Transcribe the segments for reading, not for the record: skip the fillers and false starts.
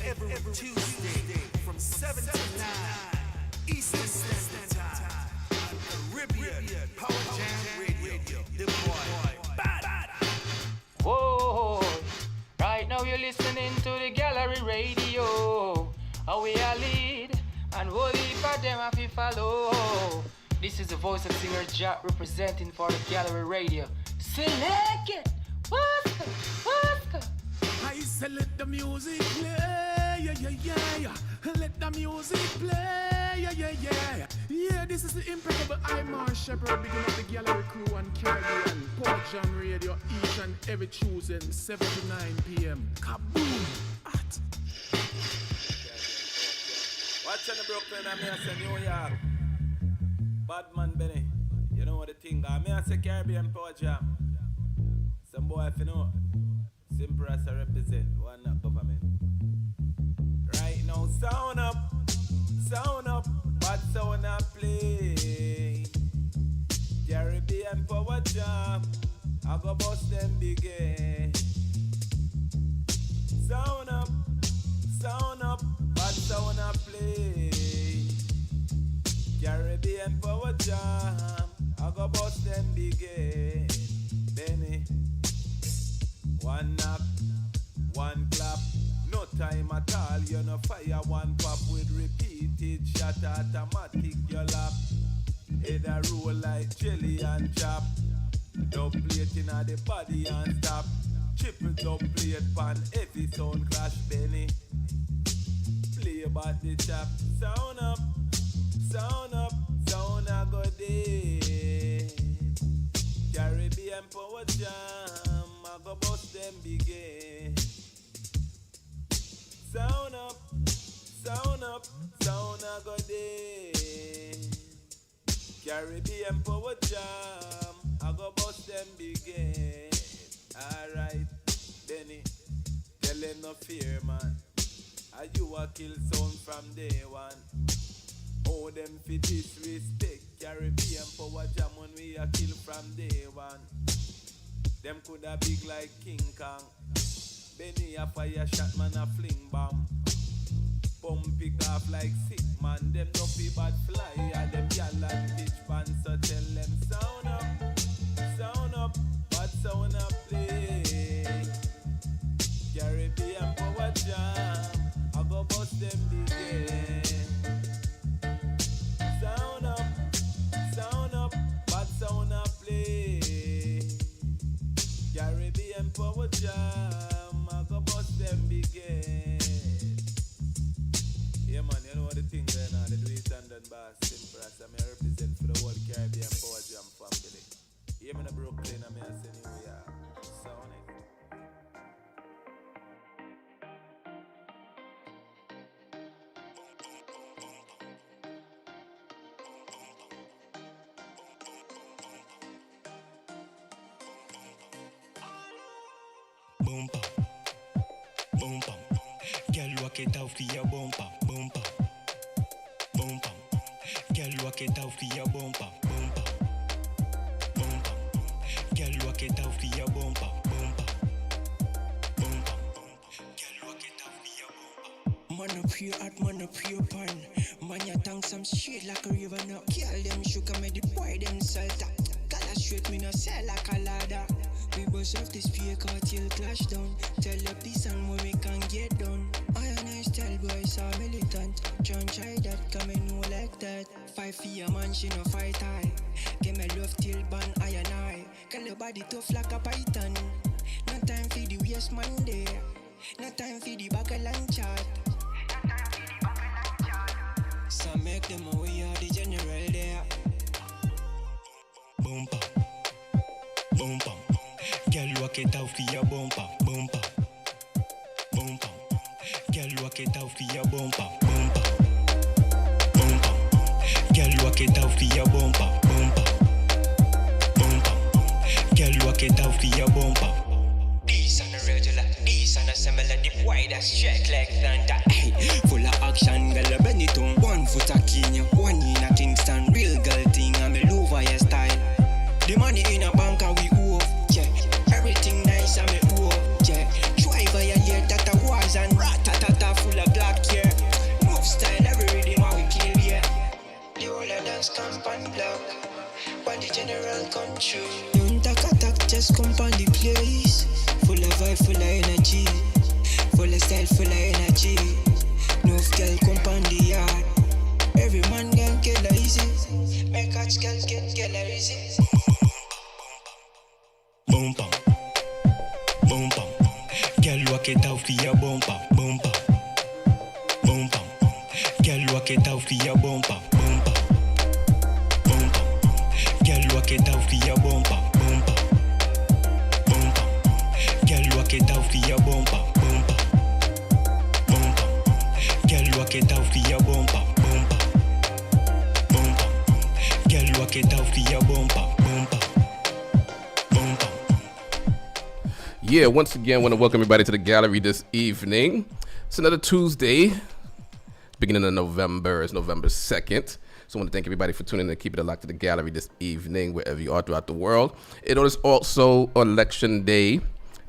every Tuesday from 7 to 9 Eastern Standard Time on Caribbean Power Jam Radio. The boy, bad. Whoa, right now you're listening to the Gallery Radio. How we are lead and we'll lead for them if you follow. This is the voice of singer Jack representing for the Gallery Radio. Select it! What's I say let the music play, yeah. Let the music play, yeah. Yeah, this is the impeccable Imar Shepherd, beginning of the Gallery crew and Caribbean Port John Radio each and every Tuesday, 7 to 9 p.m. Kaboom! At. Watch on the Brooklyn and me I say New York. Badman Benny, you know what the thing is. Me I say Caribbean Power Jam. Some boy if you know. Simple as I represent, one not government. Right now, sound up, but sound up play. Caribbean Power Jam, I go bust them big. Sound up, but sound up play. Caribbean Power Jam, I go bust them big. Benny. One knock, one clap, no time at all. You know fire one pop with repeated shot automatic your lap. Head a roll like jelly and chop. Dub plate inna the body and stop. Triple dub plate pan heavy sound clash Benny. Play about the chop. Sound up, sound a go day. Caribbean Power Jam. I go bust them begin. Sound up, sound a go day. Caribbean Power Jam, I go bust them begin. Alright, Benny, tell them no fear, man. And you a kill sound from day one. Oh, them fi disrespect Caribbean Power Jam when we a kill from day one. Them coulda big like King Kong. Benny a fire shot, man a fling bomb. Pump pick off like sick man. Them don't be bad fly. And them gal and bitch pan. So tell them sound up, but sound up play. Caribbean Power Jam, I go bust them big. Sound up, but sound up play. Caribbean Power Jam, I go bust them big. Yeah man, you know what the thing there now, they do it and done by simple as I represent for the whole Caribbean Power Jam family. Yeah man, Brooklyn, I say New York. Sound it. Bumper, bumper, girl walk it out for your bumper, bumper, bumper, girl walk it out for your bumper, bumper, bumper, girl walk it out for your bumper, bumper, bumper, girl walk it out for your bumper. Man up here at man up here pan, man ya tank some straight like a river now. Girl them sugar me the boy them salt. Color straight me no sell like a ladder. We bust off this speaker till clash down. Tell up this and what we can get done. I and I tell boys are militant. Try that, come and know like that. 5 for your man, she no fight high. Get me love till ban I and I. Call your body tough like a python. No time for the waste man there. No time for the buckle and chat. So make them away of the general there. Bumper, bumper. Girl walk it out for your bumper, bumper, bumper. Girl walk it out for your bumper, bumper, bumper. Girl walk it out for your bumper, bumper, bumper. Girl walk it out for your bumper. These on the regular, these on the similar, the wide as check like thunder. Hey, full of action, girl a bend it on. 1 foot a Kenya, 1 in a Kingston. Real girl thing, I'm a Louvre your style. The money in a bank and we owe, yeah. Everything nice and me owe, yeah. Try violate that a was and rat-a-ta-ta block. When the general come through, don't attack, just come on the place. Full of vibe, full of energy. Full of style, full of energy. No girl come on the yard. Every man can get a easy. Make a girl get a easy. Boom bam, boom bam. Girl walk it out for your bumper, bumper. Boom bam, girl walk it out for your bumper, bumper. Boom bam, girl walk it out for your bumper, bumper. Boom bam, girl walk it out for your bumper, bumper. Boom bam, girl walk it out for your bumper, bumper. Boom bam, girl walk it out for your bumper, bumper. Boom bam. Yeah, once again, I want to welcome everybody to the gallery this evening. It's another Tuesday, beginning of November. It's November 2nd. So I want to thank everybody for tuning in and keeping it locked to the gallery this evening, wherever you are throughout the world. It is also election day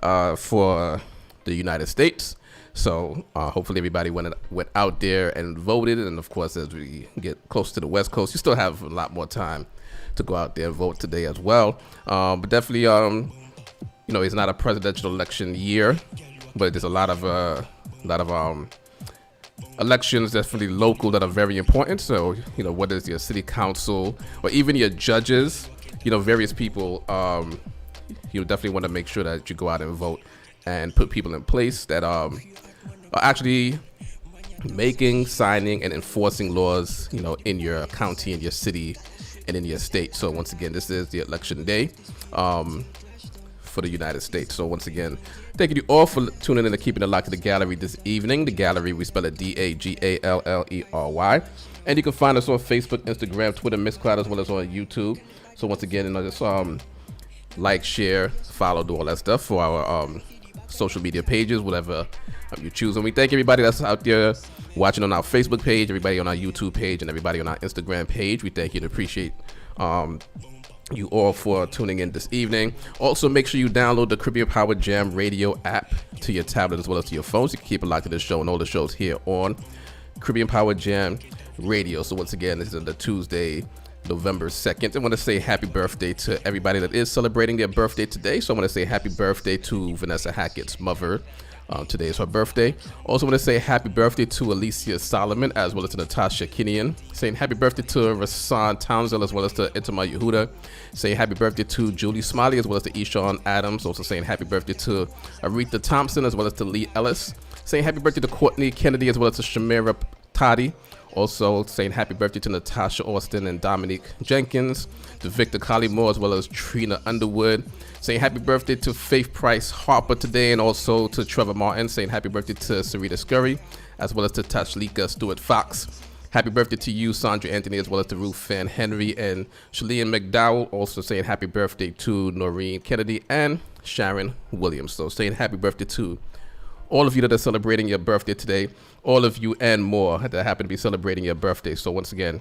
for the United States. So hopefully everybody went out there and voted. And of course, as we get close to the West Coast, you still have a lot more time to go out there and vote today as well. But definitely, you know, it's not a presidential election year, but there's a lot of elections definitely local that are very important. So, you know, whether it's your city council or even your judges, you know, various people, you definitely want to make sure that you go out and vote and put people in place that are actually making, signing, and enforcing laws, you know, in your county, in your city, and in your state. So once again, this is the election day for the United States. So once again, thank you all for tuning in and keeping it locked to the gallery this evening. The gallery, we spell it DAGALLERY. And you can find us on Facebook, Instagram, Twitter, Mixcloud, as well as on YouTube. So once again, you know, just like, share, follow, do all that stuff for our social media pages, whatever you choose. And we thank everybody that's out there watching on our Facebook page, everybody on our YouTube page, and everybody on our Instagram page. We thank you and appreciate you all for tuning in this evening. Also, make sure you download the Caribbean Power Jam radio app to your tablet as well as to your phones. You can keep it locked to this show and all the shows here on Caribbean Power Jam radio. So once again, this is the Tuesday, November 2nd. I want to say happy birthday to everybody that is celebrating their birthday today. So I want to say happy birthday to Vanessa Hackett's mother. Today is her birthday. Also want to say happy birthday to Alicia Solomon as well as to Natasha Kinian. Saying happy birthday to Rasan Townsend as well as to Itama Yehuda. Saying happy birthday to Julie Smiley as well as to Eshawn Adams. Also saying happy birthday to Aretha Thompson as well as to Lee Ellis. Saying happy birthday to Courtney Kennedy as well as to Shamira Toddy. Also saying happy birthday to Natasha Austin and Dominique Jenkins, to Victor Collymore as well as Trina Underwood. Saying happy birthday to Faith Price Harper today, and also to Trevor Martin. Saying happy birthday to Sarita Scurry as well as to Tashlika Stewart Fox. Happy birthday to you, Sandra Anthony, as well as to Ruth Fan Henry and Shalene McDowell. Also saying happy birthday to Noreen Kennedy and Sharon Williams. So saying happy birthday to all of you that are celebrating your birthday today, all of you and more that happen to be celebrating your birthday. So once again,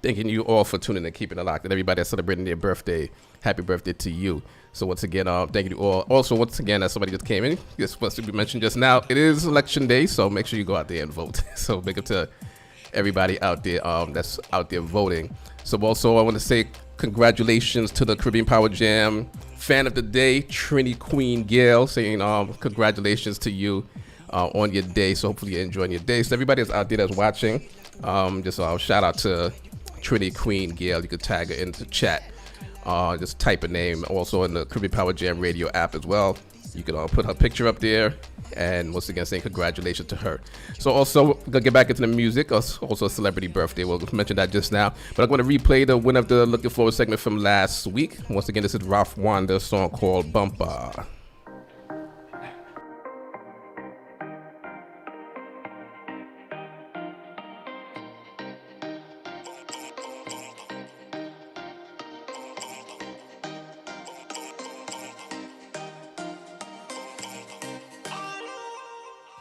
thanking you all for tuning in and keeping it locked. And everybody that's celebrating their birthday, happy birthday to you. So once again, thank you all. Also, once again, as somebody just came in, just wants to be mentioned just now, it is election day, so make sure you go out there and vote. So big up to everybody out there that's out there voting. So also, I want to say congratulations to the Caribbean Power Jam fan of the day, Trini Queen Gail, saying congratulations to you on your day. So hopefully you're enjoying your day. So everybody that's out there that's watching, just shout out to Trini Queen Gail. You could tag her into chat. Just type a name. Also in the Caribbean Power Jam radio app as well. You can put her picture up there. And once again, saying congratulations to her. So also, we're going to get back into the music. Also a celebrity birthday. We'll mention that just now. But I'm going to replay the winner of the Looking Forward segment from last week. Once again, this is Ralph Wanda's song called Bumper.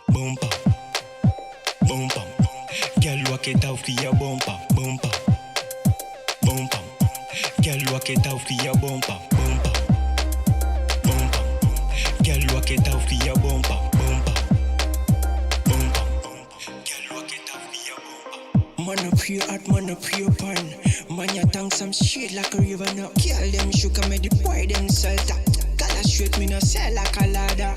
Bumper, bumper, girl walk it out for your bumper, bumper, bumper, girl walk it out for your bumper, bumper, bumper, girl walk it out for your bumper, bumper, bumper, girl walk it out for your bumper. Man up here at man up here pan. some straight like a river now. Kill them sugar, make the boy them salt up. Color straight, me no sell like a ladder.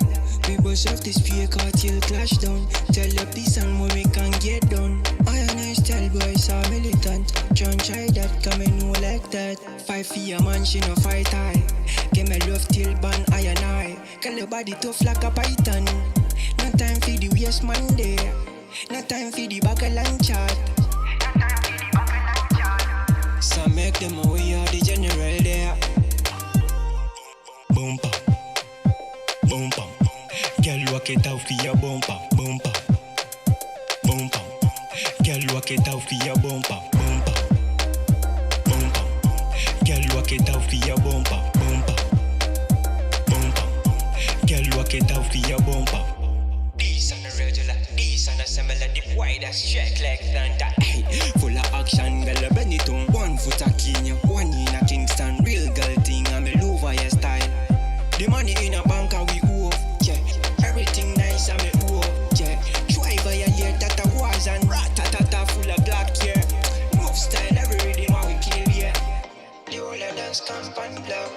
We bust off this fake till clash down. Tell up this and more we can get done. I and I tell boys are militant. John try that, come and know like that. Fight for your man, she no fight high. Give me love till ban I and I. Call your body tough like a python. No time for the waste man there. No time for the buckle and chat. So make them away of the general there. Bumper, bumper. Girl, walk it out for your bumper, bumper, bumper. Girl, walk it out for your bumper, bumper, bumper. Girl, walk it out for your bumper, bumper, bumper. Girl, walk it out for your bumper. These on the regular, these on the similar, the wide as check like that. Full of action, girl, a Benetton. 1 foot a Kenya, 1 in a Kingston. Real girl thing, I'm a Louvre your style. The money in a bank and we owe, yeah. Everything nice and me owe, yeah. Try violate that a was and rat-ta-ta-ta full of black, yeah. Move style, every rhythm how we kill, yeah. The whole of dance camp and block,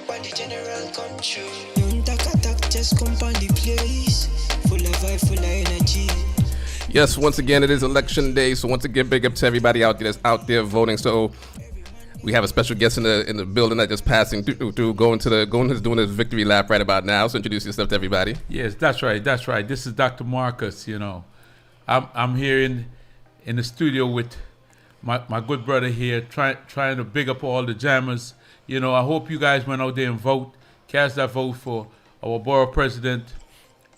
when the general come through. Don't attack, just come on the place. Full of vibe, full of energy. Yes, once again, it is election day. So once again, big up to everybody out there that's out there voting. So we have a special guest in the building that just passing through going doing his victory lap right about now. So introduce yourself to everybody. Yes, that's right. This is Dr. Marcus. You know, I'm here in the studio with my good brother here, trying to big up all the jammers. You know, I hope you guys went out there and cast that vote for our borough president,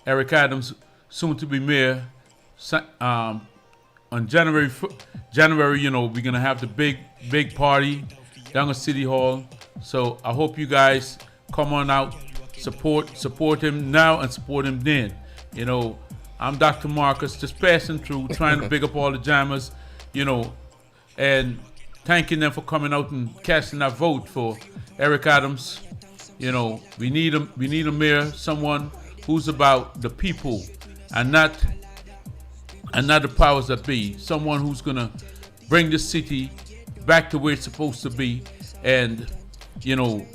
Eric Adams, soon to be mayor. On January, you know, we're gonna have the big party down at City Hall. So I hope you guys come on out, support him now and support him then. You know, I'm Dr. Marcus, just passing through, trying to big up all the jammers, you know, and thanking them for coming out and casting that vote for Eric Adams. You know, we need a mayor, someone who's about the people and not the powers that be, someone who's gonna bring the city back to where it's supposed to be, and you know,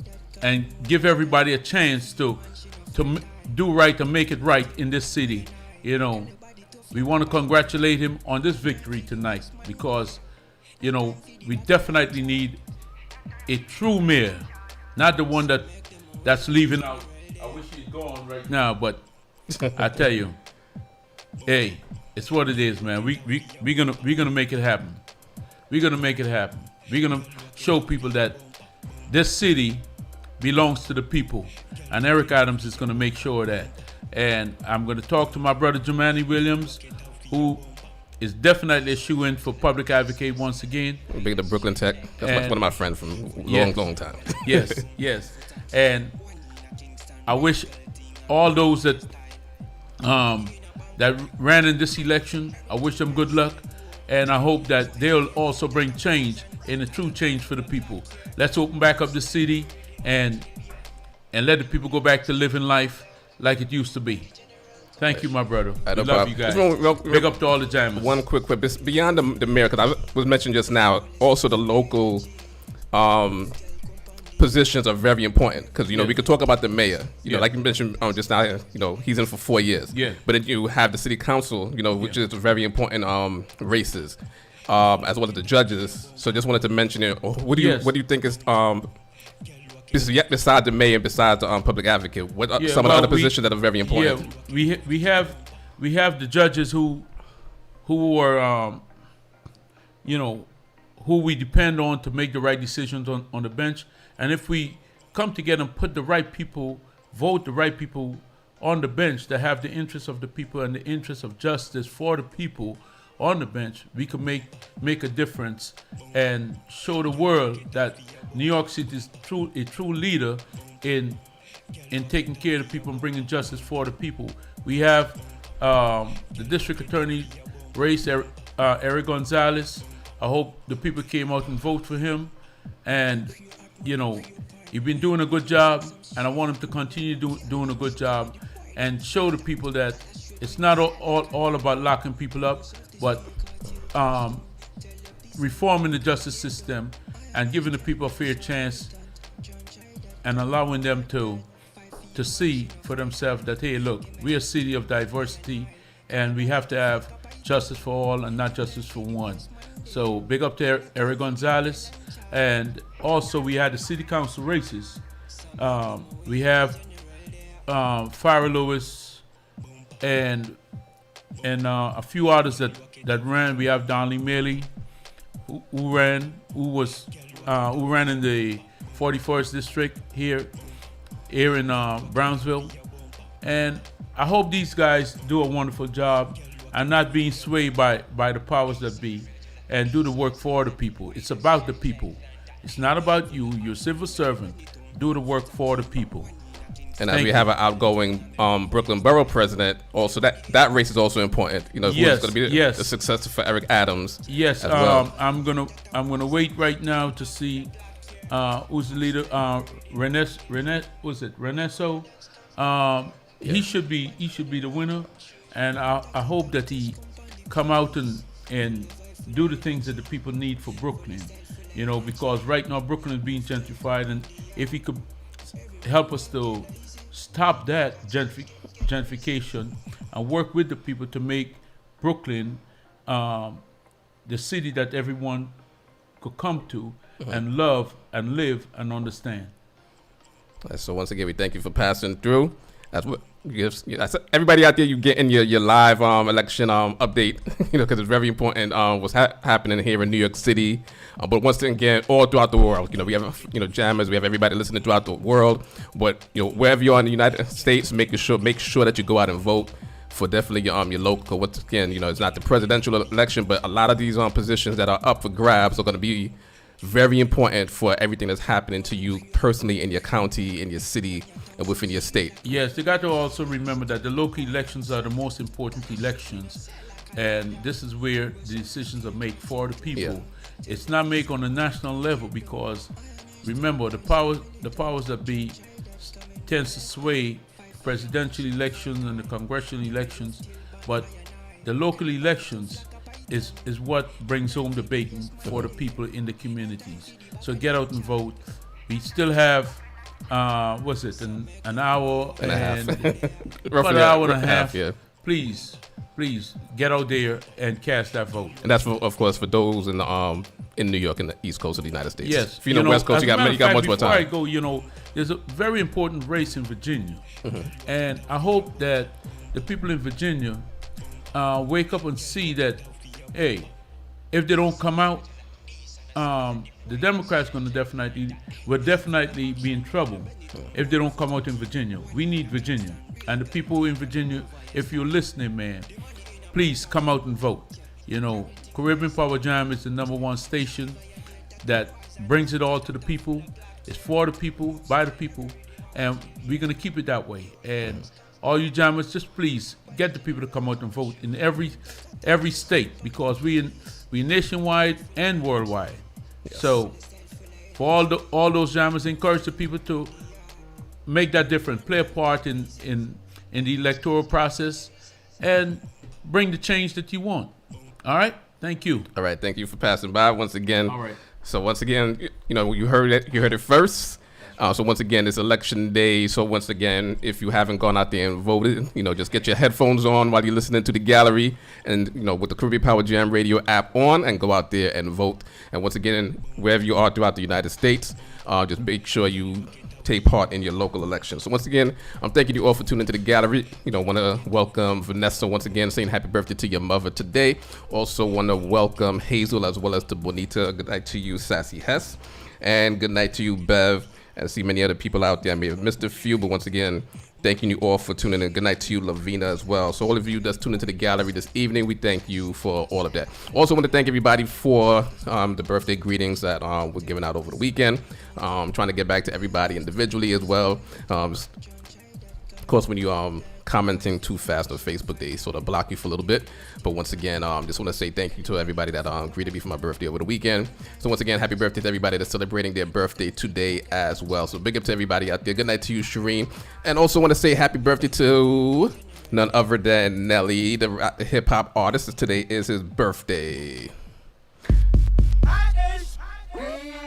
and give everybody a chance to do right and make it right in this city. You know, we want to congratulate him on this victory tonight because, you know, we definitely need a true mayor, not the one that's leaving out. I wish he's gone right now, but I tell you, hey. It's what it is, man. We're gonna make it happen. We're gonna make it happen. We're gonna show people that this city belongs to the people, and Eric Adams is gonna make sure of that. And I'm gonna talk to my brother Jemani Williams, who is definitely a shoe-in for public advocate once again. Big the Brooklyn Tech. That's one of my friends from long time. Yes. And I wish all those that ran in this election, I wish them good luck, and I hope that they'll also bring change and a true change for the people. Let's open back up the city and let the people go back to living life like it used to be. Thank you, my brother. We love you guys. Big up to all the jammers. One quick, beyond the mayor, because I was mentioned just now, also the local positions are very important because, you know, we could talk about the mayor, you know, like you mentioned just now, you know, he's in for 4 years. Yeah. But then you have the city council, you know, which is very important races, as well as the judges. So just wanted to mention it. What do you think is besides the mayor and besides the public advocate, what are some of the other positions that are very important? Yeah, we have the judges who are you know, who we depend on to make the right decisions on the bench. And if we come together and put the right people, vote the right people on the bench that have the interests of the people and the interests of justice for the people on the bench, we can make a difference and show the world that New York City is a true leader in taking care of the people and bringing justice for the people. We have the district attorney race, Eric Gonzalez. I hope the people came out and vote for him. And, you know, he's been doing a good job, and I want him to continue doing a good job and show the people that it's not all about locking people up, but reforming the justice system and giving the people a fair chance and allowing them to see for themselves that, hey, look, we're a city of diversity and we have to have justice for all and not justice for one. So big up to Eric Gonzalez. And also we had the city council races. We have Farrah Lewis and a few others that ran. We have Donley Maley who ran in the 41st district here in Brownsville. And I hope these guys do a wonderful job and not being swayed by the powers that be, and do the work for the people. It's about the people. It's not about you. You're a civil servant. Do the work for the people. And as we have an outgoing Brooklyn Borough president, also that race is also important. You know, Yes, who's going to be yes. the successor for Eric Adams. Yes, as well. I'm gonna wait right now to see who's the leader. Renesso? He should be the winner, and I hope that he come out and do the things that the people need for Brooklyn. You know, because right now Brooklyn is being gentrified, and if he could help us to stop that gentrification and work with the people to make Brooklyn the city that everyone could come to and love and live and understand. So once again, we thank you for passing through. That's what gives everybody out there. You getting your live election update, you know, because it's very important. What's happening here in New York City, but once again, all throughout the world. You know, we have jammers. We have everybody listening throughout the world. But wherever you are in the United States, make sure that you go out and vote for definitely your local. Once again, it's not the presidential election, but a lot of these positions that are up for grabs are going to be very important for everything that's happening to you personally in your county, in your city, and within your state. Yes, they got to also remember that the local elections are the most important elections, and this is where the decisions are made for the people. Yeah. It's not made on a national level, because remember, the powers that be tends to sway presidential elections and the congressional elections, but the local elections is what brings home the bacon for the people in the communities. So get out and vote. We still have an hour and a half. About an hour and a half. Yeah. Please get out there and cast that vote. And that's of course for those in New York and the East Coast of the United States. Yes. If you're in the West Coast, you got much more time. Before I go, there's a very important race in Virginia, and I hope that the people in Virginia wake up and see that, hey, if they don't come out, the Democrats will definitely be in trouble if they don't come out in Virginia. We need Virginia, and the people in Virginia, if you're listening, man, please come out and vote. Caribbean Power Jam is the #1 station that brings it all to the people. It's for the people, by the people, and we're gonna keep it that way. And all you jammers, just please get the people to come out and vote in every state, because we nationwide and worldwide. Yes. So for all those jammers, encourage the people to make that difference, play a part in the electoral process, and bring the change that you want. All right, thank you. All right, thank you for passing by once again. All right. So once again, you heard it first. So once again, it's election day. So once again, if you haven't gone out there and voted, just get your headphones on while you're listening to the gallery, and with the Caribbean Power Jam Radio app on, and go out there and vote. And once again, wherever you are throughout the United States, just make sure you take part in your local election. So once again, I'm thanking you all for tuning into the gallery. Want to welcome Vanessa once again, saying happy birthday to your mother today. Also want to welcome Hazel as well as to Bonita. Good night to you, Sassy Hess, and good night to you, Bev. And I see many other people out there. I may have missed a few, but once again, thanking you all for tuning in. Good night to you, Lavina, as well. So all of you that's tuned into the gallery this evening, we thank you for all of that. Also want to thank everybody for the birthday greetings that were given out over the weekend. Trying to get back to everybody individually as well. Of course, when you commenting too fast on Facebook, they sort of block you for a little bit. But once again, just want to say thank you to everybody that greeted me for my birthday over the weekend. So once again, happy birthday to everybody that's celebrating their birthday today as well. So big up to everybody out there. Good night to you, Shireen. And also want to say happy birthday to none other than Nelly, the hip hop artist. Today is his birthday.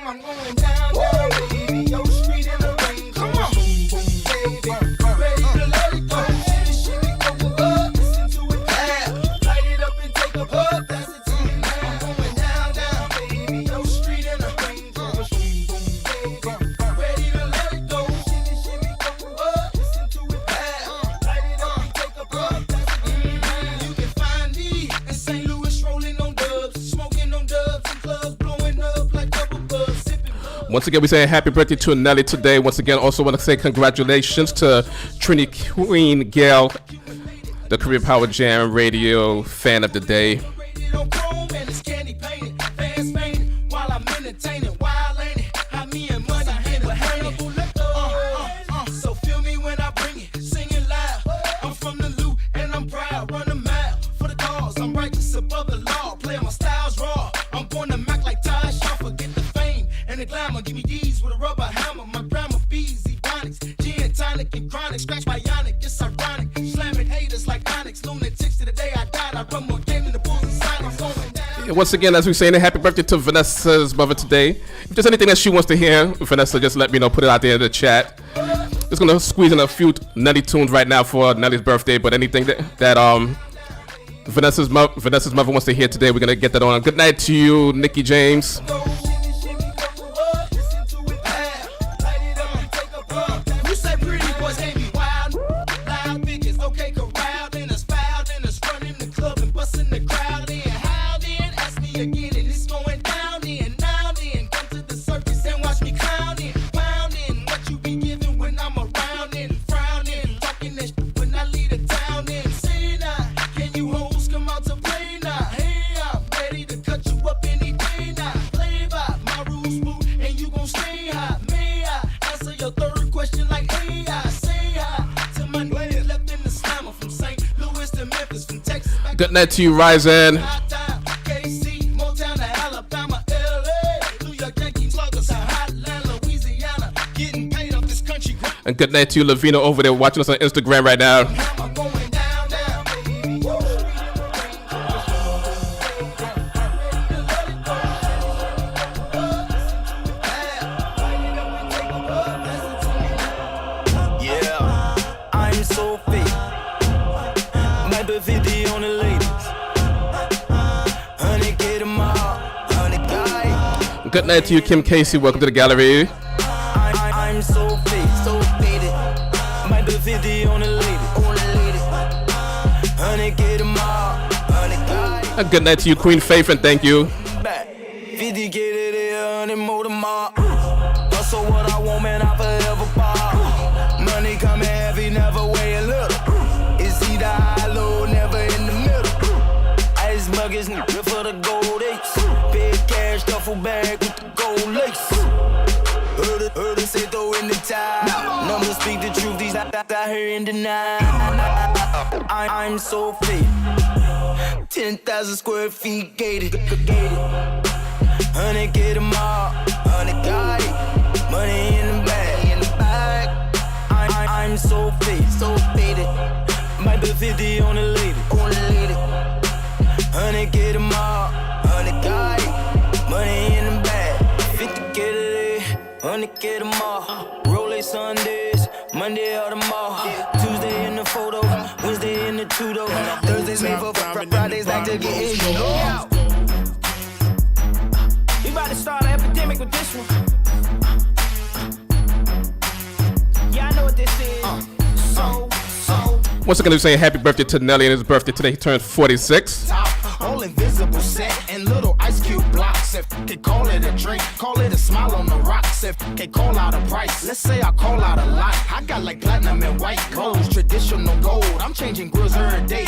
I'm Once again, we say happy birthday to Nelly today. Once again, also want to say congratulations to Trinity Queen Gail, the Caribbean Power Jam Radio Fan of the Day. So feel me when I bring it, singing loud. I'm from the loot and I'm proud. Run a mile for the cause. I'm righteous above the law. Playing my styles raw. I'm born to Mac like Ty Shaw. Forget the fame and the glamour. Give me these with a rubber hammer. My grandma bees, ebonics, gin, tonic, and chronic. Scratch bionic, it's ironic. Slamming haters like Onyx. Lunatics to the day I died. I run more game than the Bulls and Sonics. Going down. Once again, as we say, happy birthday to Vanessa's mother today. If there's anything that she wants to hear, Vanessa, just let me know. Put it out there in the chat. Just gonna squeeze in a few Nelly tunes right now for Nelly's birthday. But anything that Vanessa's mother wants to hear today, we're gonna get that on. Good night to you, Nikki James. Good night to you, Ryzen. And good night to you, Lavina, over there watching us on Instagram right now. Good night to you, Kim Casey. Welcome to the gallery. I'm so faded. Might be 50 on the lady. Honey, get them all. And good night to you, Queen Faith, and thank you. 50 get it here, honey, more than more. Hustle what I want, man, I forever bar. Money coming heavy, never weighing little. It's either high, low, never in the middle. Ice buckets, nigga, for the gold aches. Big cash, duffel bag with the gold lace. Heard it say throw in the tide. Numbers speak the truth, these out here in deny. I'm so fit. 10,000 square feet gated. Honey, get them all. Honey, got it. Money in the bag. I'm so fit, so faded. Might be 50 on the lady. Honey, get them all. Honey, got it. Money in the bag. 50 get it. Honey, get them all. Rolex Sundays, Monday or tomorrow. Tuesday in the photo, Wednesday in the tudo. Thursdays leave up, Fridays like to get in. We about to start an epidemic with this one. Yeah, I know what this is. Once again, we're saying happy birthday to Nelly, and his birthday today. He turned 46. All invisible set and little ice cube blocks. If they call it a drink, call it a smile on the rocks. If they call out a price, let's say I call out a lot. I got like platinum and white gold, traditional gold. I'm changing grills every day,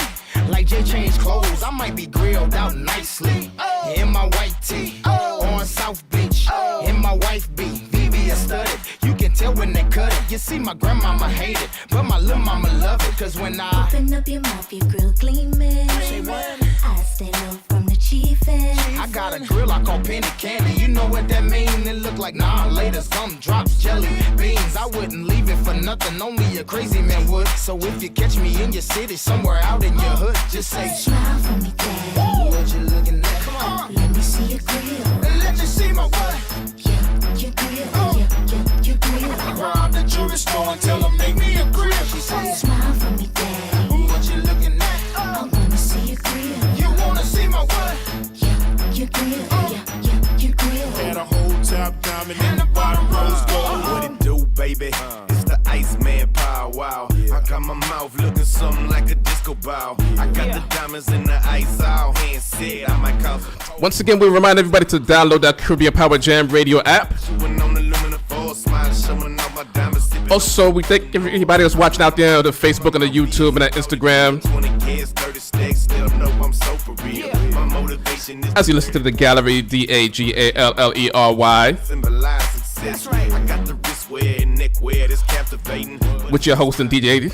like Jay changed clothes. I might be grilled out nicely in my white tee on South Beach. In my wife beat, VVS studded. You can tell when they cut it. You see, my grandmama hate it, but my little mama love it. Cause when I open up your mouth, your grill gleaming. I stay low from the chiefin'. I got a grill I call penny candy. You know what that mean? It look like nah later. Some drops, jelly beans. I wouldn't leave it for nothing. Only a crazy man would. So if you catch me in your city, somewhere out in your hood, just say smile for me, daddy. What you looking at? Come on. Let me see your grill. And let you see my what? Yeah, your grill. Yeah, your grill. I robbed the jewelry store and tell them make me a grill. She said smile for me, daddy. What you looking at? I wanna see your grill. You wanna see my what? Yeah, your grill. Yeah, your grill. Had a whole top diamond and the bottom rose gold. What it do, baby? It's the Iceman power, wow. I got my mouth looking something like a disco ball. I got the diamonds in the ice all hand said I might cause. Once again, we remind everybody to download that Caribbean Power Jam Radio app. Also, we thank everybody that's watching out there on the Facebook and the YouTube and the Instagram. 20 kids, 30 stacks, still know I'm so for real. My motivation is As you listen to the gallery, DAGALLERY, symbolize success. I got the wrist wear and neck wear that's captivating. with your host and DJ,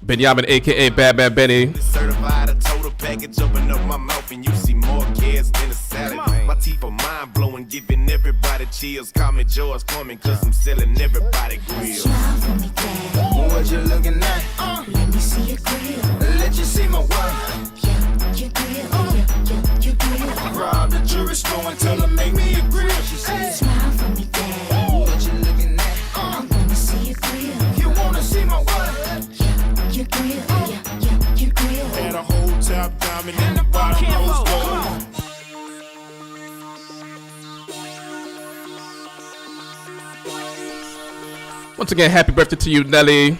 Benjamin, aka Bad Man Benny. Certified a total package, open up my mouth and you see more kids than a salad. My teeth are mind blowing, giving everybody chills. Call me George Foreman, cause I'm selling everybody grills. Smile for me, Dad. What you looking at? Let me see your grill. Let you see my what? Yeah, your grill. Yeah, your grill. Rob the jewelry store and tell them make me a grill. She said, Smile for me, Dad. what you looking at? I wanna see your grill. You wanna see my what? Yeah, your grill. Yeah, your grill. And a whole top diamond in the bottom rose gold. Once again, happy birthday to you, Nelly.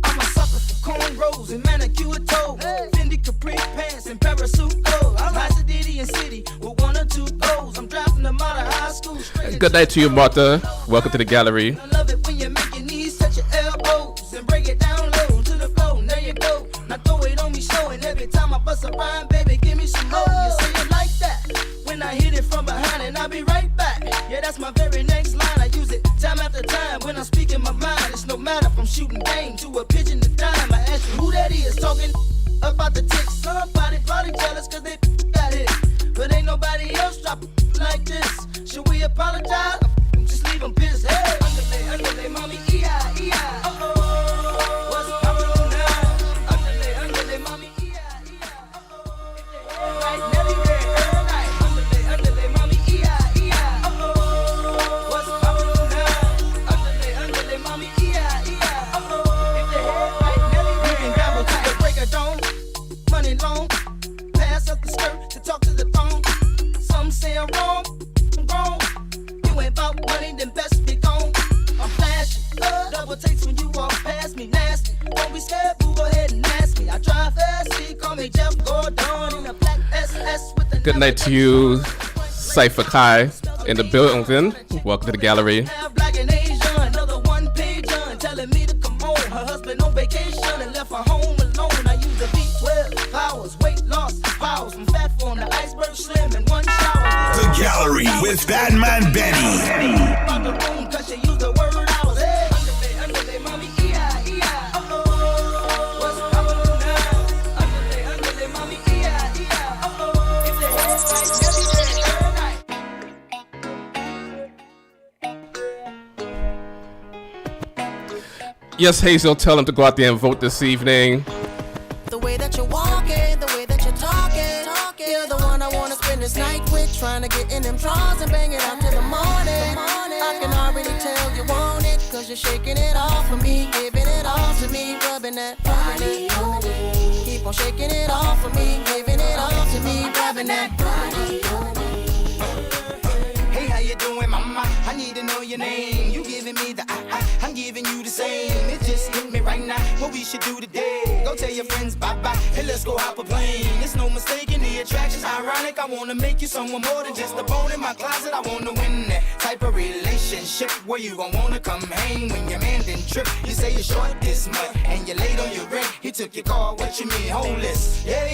I'm a sucker for cornrows and manicured toes. Fendi Capri pants and parasuit clothes. I rise to Diddy and City with 1 or 2 goals. I'm drafting them out of high school. Straight Good night to you, Martha. Welcome to the gallery. I love it when you make your knees touch your elbows and break it down low to the floor. There you go. Now throw it on me slow, and every time I bust a rhyme, baby, give me some more. You say it like that when I hit it from behind, and I'll be right back. Yeah, that's my very next line. I use it time after time when I'm speaking my mind. It's no matter from shooting game to a pigeon to dime. I ask you who that is talking about the ticks. Somebody probably jealous cause they got it, but ain't nobody else dropping like this. Should we apologize? Just leave them pissed. Hey, underlay, mommy, E-I. Uh-oh. What's poppin' now? Underlay, mommy, E-I. Uh-oh. If they head right, Nelly red, every night. Underlay, mommy, E-I. Uh-oh. What's poppin' now? Underlay, mommy, E-I. Uh-oh. If they head right, Nelly red. You can gamble to the break of dawn. Money long. Pass up the skirt to talk to the phone. Some say I'm wrong. I'm wrong. You ain't about money, then best be gone. I'm flashing, double takes when you walk past me, nasty. Don't be scared, boo, go ahead and ask me. I drive fast, see, call me Jeff Gordon in a black SS with the. Good night to you, Cypher Kai, in the building. Welcome to the gallery. Half black and Asian, another one-page on, telling me to come home. Her husband on vacation and left her home alone. I use the B12 powers, weight loss powers, from fat form to iceberg slim in one shower. The gallery with Batman Benny. Out the room 'cause she used the word hours. Hey, underlay, mommy, E-I. Uh-oh. What's poppin' now? Underlay, mommy, E-I. Uh-oh. If they head right, Nelly red, every night. Yes, Hazel, tell them to go out there and vote this evening. The way that you're walking, the way that you're talking, you're the one I wanna spend this night with, trying to get in them drawers and bang it out till the morning. I can already tell you want it, cause you're shaking it off for me, giving it all to me, rubbing that body on me. Keep on shaking it off for me, giving it all to me, rubbing that body on me. Hey, how you doing, mama? I need to know your name. You giving me the I'm giving you the same. It just hit me right now. What we should do today? Go tell your friends bye-bye. Hey, let's go hop a plane. It's no mistake in the attraction's ironic. I wanna make you someone more than just a bone in my closet. I wanna win that type of relationship where you gon' wanna come hang when your man didn't trip. You say you're short this month and you're late on your rent. He took your car, what you mean, homeless? Yeah.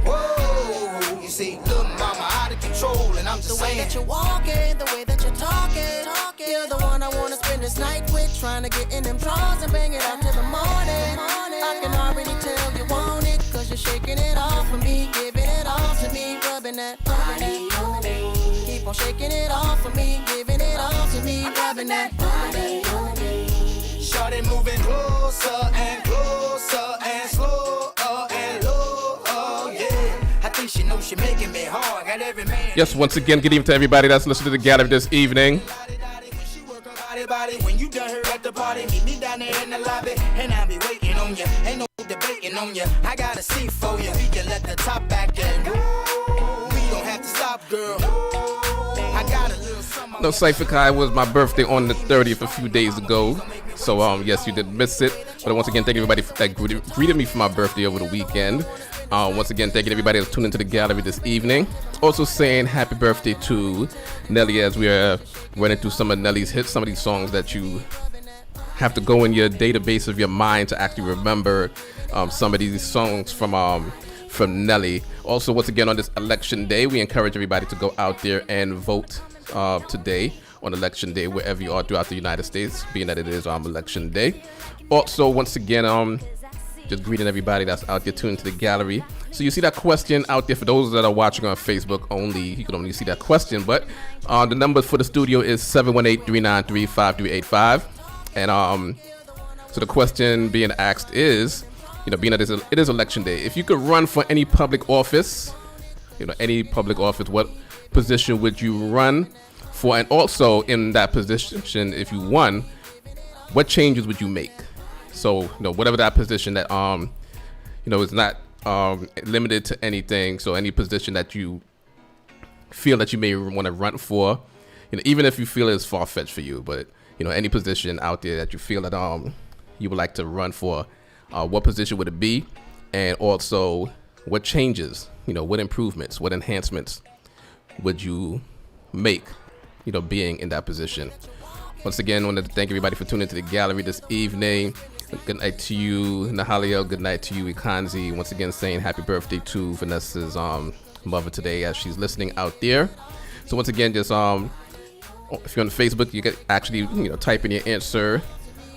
Whoa. You see, little mama out of control, and I'm just The way saying. that you're walking, the way that you're talking, you're the one I wanna spend this night with, trying to get in them drawers and bang it out till the morning. I can already tell you want it, cause you're shaking it off for me, giving it all to me, rubbing that body on me. Keep on shaking it off for me, giving it all to me, rubbing that body on me. Shorty moving closer and closer and slower and lower, yeah. I think she knows she making me hard. Got every man. Yes, once again, good evening to everybody that's listening to the gallery this evening. Body. When you done her at the party, meet me down there in the lobby, and I'll be waiting on you. Ain't no debating on you. I got a seat for you. We can let the top back in. We don't have to stop, girl. I got a little something. No, Cypher Kai, was my birthday on the 30th a few days ago. So, yes, you did miss it. But once again, thank you everybody that greeted me for my birthday over the weekend. Once again, thank you everybody that's tuned into the gallery this evening. Also saying happy birthday to Nelly as we are running through some of Nelly's hits, some of these songs that you have to go in your database of your mind to actually remember some of these songs from Nelly. Also, once again, on this election day, we encourage everybody to go out there and vote today on election day, wherever you are throughout the United States, being that it is election day. Also, once again, just greeting everybody that's out there tuned to the gallery. So you see that question out there for those that are watching on Facebook only. You can only see that question, but the number for the studio is 718-393-5385. And so the question being asked is, being that it is election day, if you could run for any public office, what position would you run for? And also in that position, if you won, what changes would you make? So, whatever that position that, is not limited to anything. So any position that you feel that you may want to run for, even if you feel it's far-fetched for you, but, any position out there that you feel that you would like to run for, what position would it be? And also, what changes, what improvements, what enhancements would you make, being in that position? Once again, I want to thank everybody for tuning into the gallery this evening. Good night to you, Nahaliel. Good night to you, Ikanzi. Once again, saying happy birthday to Vanessa's mother today as she's listening out there. So once again, just if you're on Facebook, you can actually type in your answer.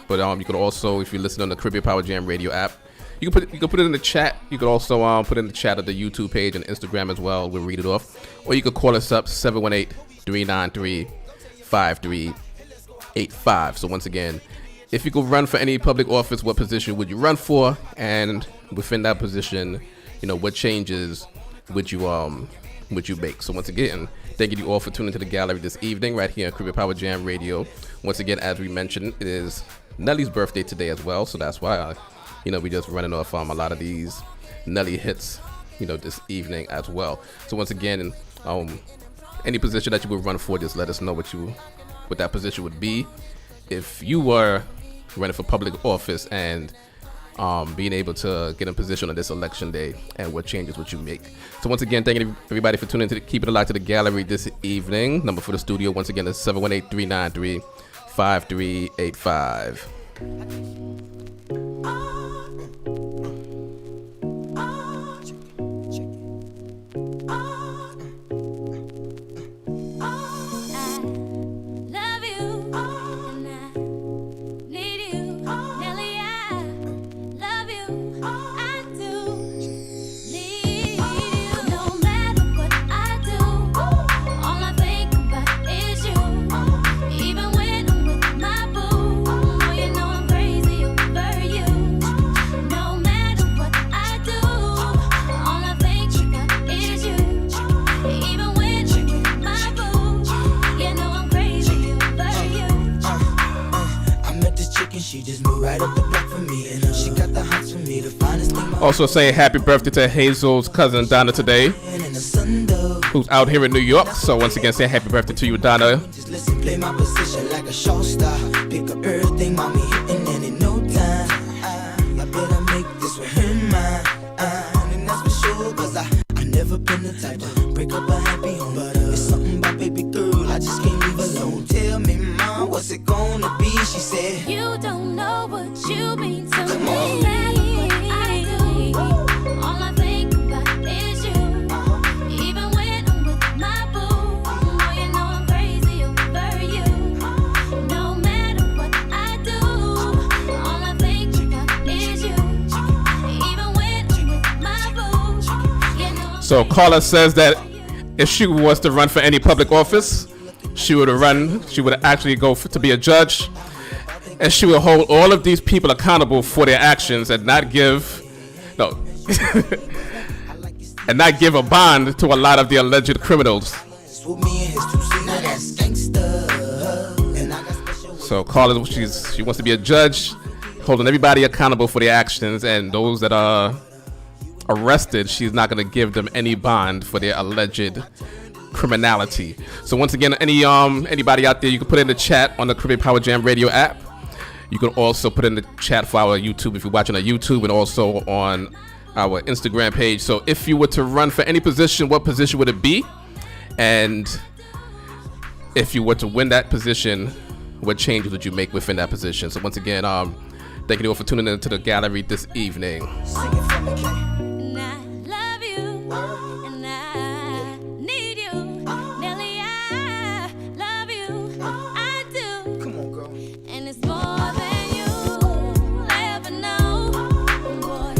But you could also, if you listen on the Caribbean Power Jam radio app, you can put it in the chat. You could also put it in the chat of the YouTube page and Instagram as well. We'll read it off. Or you could call us up 718-393-5385. So once again, if you could run for any public office, what position would you run for? And within that position, what changes would you make? So once again, thank you all for tuning to the gallery this evening right here on Caribbean Power Jam Radio. Once again, as we mentioned, it is Nelly's birthday today as well. So that's why, we just running off a lot of these Nelly hits, this evening as well. So once again, any position that you would run for, just let us know what that position would be if you were running for public office and being able to get in position on this election day, and what changes would you make? So once again, thank you everybody for tuning in to keep it alive to the gallery this evening. Number for the studio once again is 718-393-5385. She just moved right up the block for me, and she got the hots for me, the finest thing. Also saying happy birthday to Hazel's cousin Donna today, who's out here in New York. So once again, say happy birthday to you, Donna. Just listen, play my position like a show star. Pick up everything, mommy hitting, and in no time, I better make this with her mine. And that's for sure, cause I never been the type to break up a happy home. But it's something about baby girl, I just can't leave alone. Tell me, mom, what's it gonna be? She said, You don't know what you mean to come me. on. I do. All I think about is you. Even when I'm with my boo, oh, you know I'm crazy over you. No matter what I do, all I think about is you. Even when I'm with my boo, you know I'm So Carla says that if she was to run for any public office, she would actually go to be a judge, and she would hold all of these people accountable for their actions and not give a bond to a lot of the alleged criminals. So Carla, she wants to be a judge, holding everybody accountable for their actions, and those that are arrested, she's not going to give them any bond for their alleged criminality. So once again, anybody out there, you can put in the chat on the Caribbean Power Jam radio app. You can also put in the chat for our YouTube if you're watching on YouTube, and also on our Instagram page. So if you were to run for any position, what position would it be? And if you were to win that position, what changes would you make within that position? So once again, thank you all for tuning into the gallery this evening. And I love you, and I need you. Nelly, I love you, I do. Come on, girl. And it's more than you'll ever know. Boy,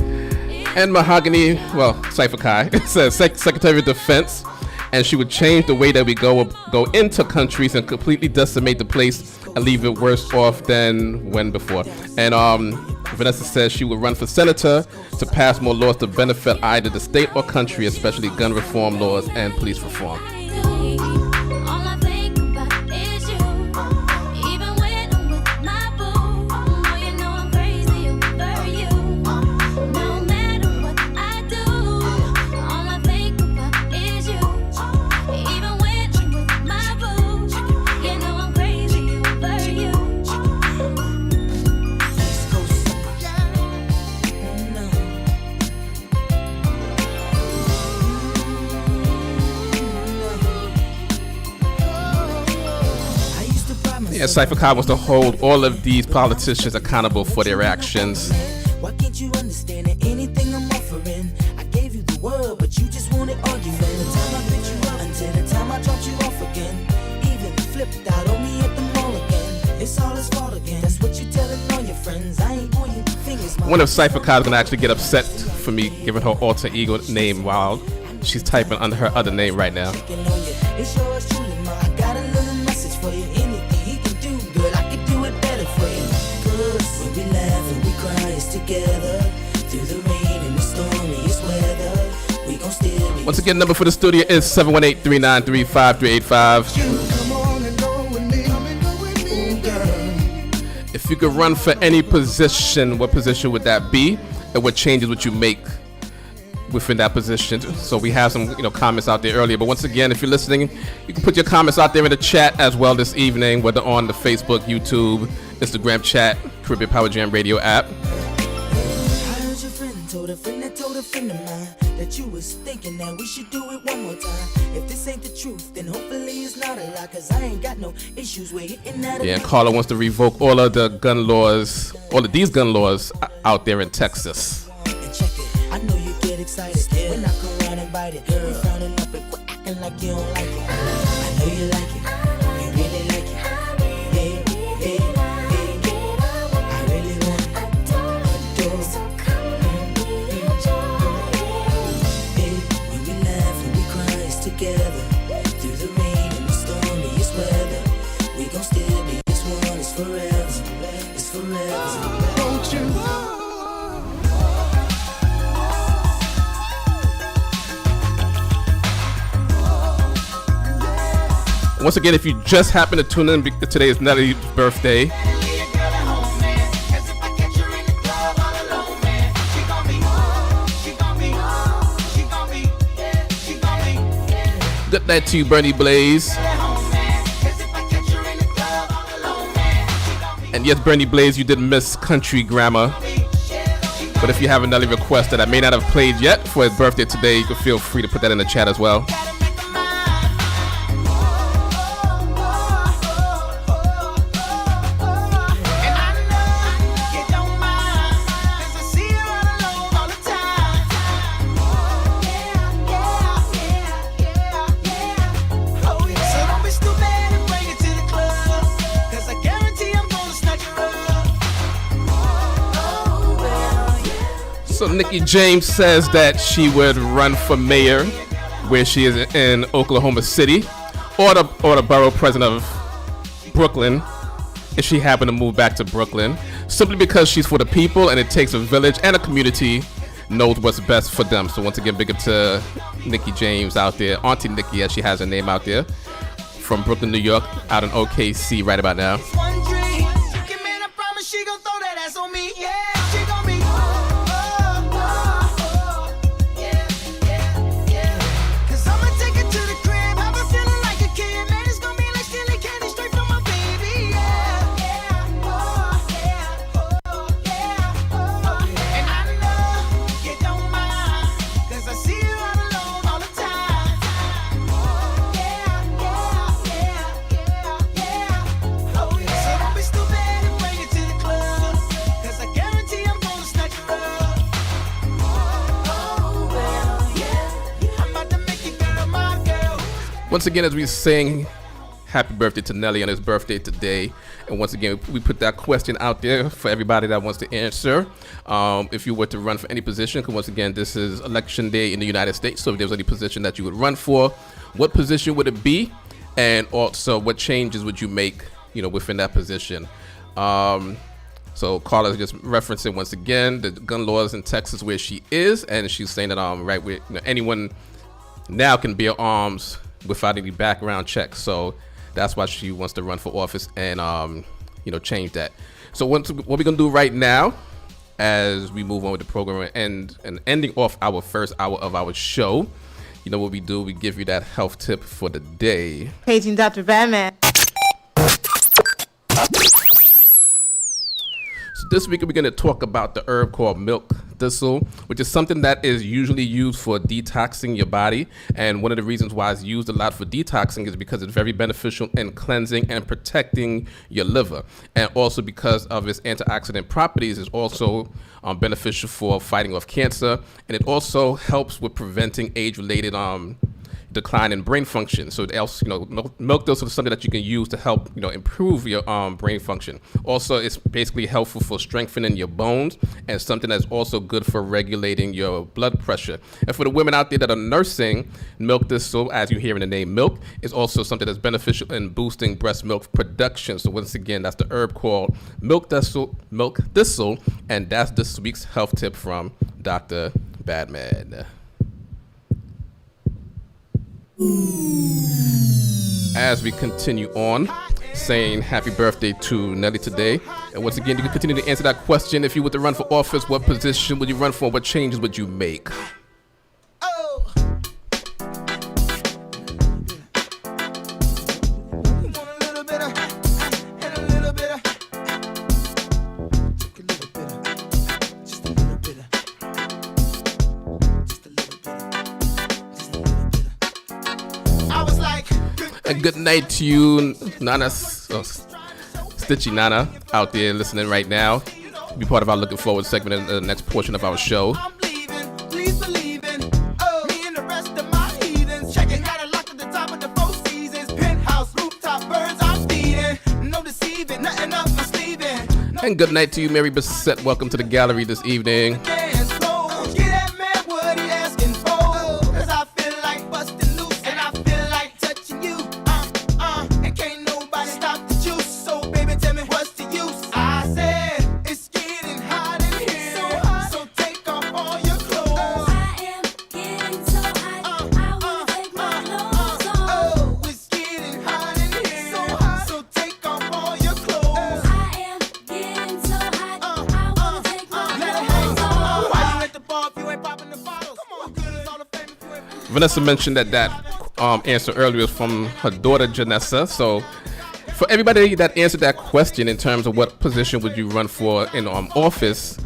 And Mahogany, well, Cypher Kai, it says Secretary of Defense, and she would change the way that we go into countries and completely decimate the place and leave it worse off than when before. And Vanessa says she would run for senator to pass more laws to benefit either the state or country, especially gun reform laws and police reform. all I think about is you. Even when I'm with my boo, oh, you know I'm crazy over you. No matter what I do, all I think about is you. Even when I'm with my boo, you know I'm crazy over you. Yeah, Cypher Kai wants to hold all of these politicians accountable for their actions. Why can't you understand that anything I'm offering? I gave you the world, but you just wanted argument. The time I picked you up until the time I dropped you off again. Even flipped out on me at the mall again. It's all his fault again. That's what you telling all your friends. I ain't pointing fingers. One of Cypher Kai is gonna actually get upset for me giving her alter ego name while she's typing under her other name right now. It's yours truly, ma. I got a little message for you. Anything he can do, girl, I can do it better for you. 'Cause when we laugh and we cry, it's together. Through the rain and the stormiest weather, we gon' still be. Once again, number for the studio is 718-393-5385. Come on and go with me. Ooh, girl. If you could run for any position, what position would that be? And what changes would you make within that position? So we have some comments out there earlier, but once again, if you're listening, you can put your comments out there in the chat as well this evening, whether on the Facebook, YouTube, Instagram chat, Caribbean Power Jam Radio app. I heard your friend told a friend that told a friend of mine that you was thinking that we should do it one more time. If this ain't the truth, then hopefully it's not a lie, 'cause I ain't got no issues with hitting that. Yeah, and Carla wants to revoke all of the gun laws, all of these gun laws out there in Texas. And check it, I know you get excited when I come round and bite it. You frowning up and quit acting like you don't like it. I know you like it, you really like it. Hey, hey, hey, I really want it. Adore. Hey, when we laugh and we cry, it's together. Through the rain and the stormiest weather, we gon' still be. This one is forever. It's forever. Don't you? Once again, if you just happen to tune in, today is Nellie's birthday. Good night to you, Bernie Blaze. And yes, Bernie Blaze, you did miss country grammar. But if you have a Nelly request that I may not have played yet for his birthday today, you can feel free to put that in the chat as well. So Nikki James says that she would run for mayor where she is in Oklahoma City, or the borough president of Brooklyn if she happened to move back to Brooklyn, simply because she's for the people and it takes a village and a community knows what's best for them. So once again, big up to Nikki James out there, Auntie Nikki as she has her name out there, from Brooklyn, New York, out in OKC right about now. Once again, as we sing happy birthday to Nelly on his birthday today, and once again, we put that question out there for everybody that wants to answer. If you were to run for any position, because once again, this is election day in the United States, so if there's any position that you would run for, what position would it be? And also, what changes would you make, within that position? So Carla's just referencing once again the gun laws in Texas where she is, and she's saying that right where anyone now can bear arms without any background checks. So that's why she wants to run for office and change that. So what we're gonna do right now, as we move on with the program and ending off our first hour of our show, what we do, we give you that health tip for the day. Paging Dr. Batman. So this week we're going to talk about the herb called milk thistle, which is something that is usually used for detoxing your body. And one of the reasons why it's used a lot for detoxing is because it's very beneficial in cleansing and protecting your liver. And also because of its antioxidant properties, it's also beneficial for fighting off cancer. And it also helps with preventing age-related decline in brain function. So else, milk thistle is something that you can use to help, improve your brain function. Also, it's basically helpful for strengthening your bones and something that's also good for regulating your blood pressure. And for the women out there that are nursing, milk thistle, as you hear in the name milk, is also something that's beneficial in boosting breast milk production. So once again, that's the herb called milk thistle, and that's this week's health tip from Dr. Badman. As we continue on, saying happy birthday to Nelly today. And once again, you can continue to answer that question. If you were to run for office, what position would you run for? What changes would you make? And good night to you, Nana, Stitchy Nana, out there listening right now. Be part of our looking forward segment in the next portion of our show. And good night to you, Mary Bissett. Welcome to the gallery this evening. Vanessa mentioned that answer earlier was from her daughter, Janessa. So for everybody that answered that question in terms of what position would you run for in office,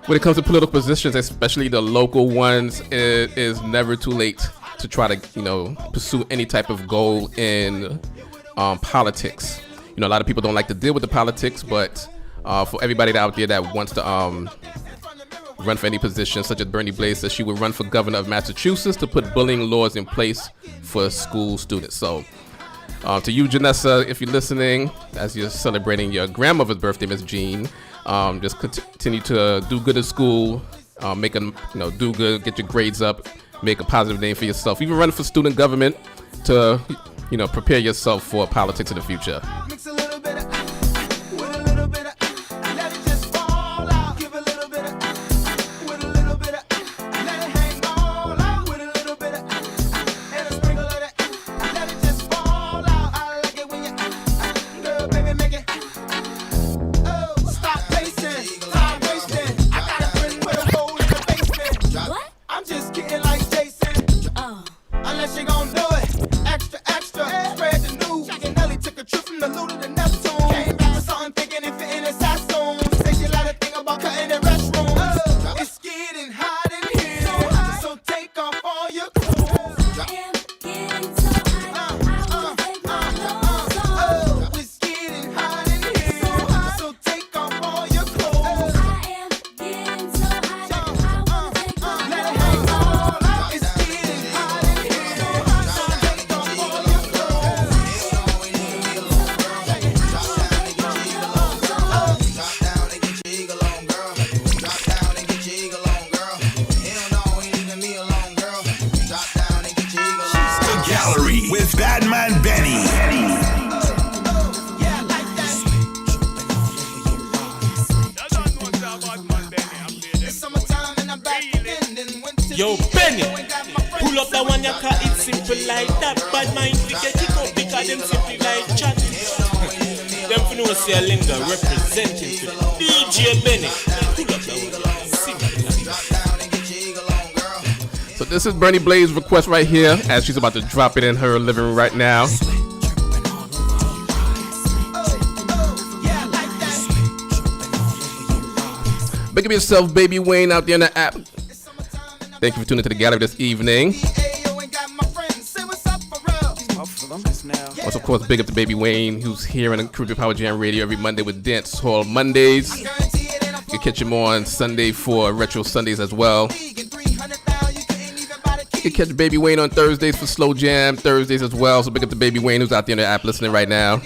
when it comes to political positions, especially the local ones, it is never too late to try to, pursue any type of goal in politics. A lot of people don't like to deal with the politics, but for everybody out there that wants to run for any position, such as Bernie Blaze says she would run for governor of Massachusetts to put bullying laws in place for school students. So to you, Janessa, if you're listening, as you're celebrating your grandmother's birthday, Miss Jean, just continue to do good at school, do good, get your grades up, make a positive name for yourself. Even run for student government to, prepare yourself for politics in the future. Unless you gon' do it, extra, extra. Spread the news. Nelly took a trip from the loot of the Yo, Benny, pull up the one you call it simple like that. Bad mind, we get it up because them simply like chat. Them for no say a linger representing to DJ Benny. Pull up the one, So this is Bernie Blaze's request right here, as she's about to drop it in her living room right now. Big up yourself, Baby Wayne, out there in the app. Thank you for tuning to the gallery this evening. Also, of course, big up to Baby Wayne, who's here on the Caribbean Power Jam Radio every Monday with Dance Hall Mondays. You can catch him on Sunday for Retro Sundays as well. You can catch Baby Wayne on Thursdays for Slow Jam Thursdays as well. So big up to Baby Wayne, who's out there in the app listening right now.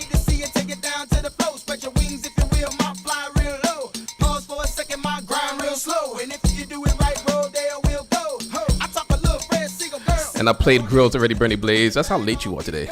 And I played Girls Already, Bernie Blaze. That's how late you are today.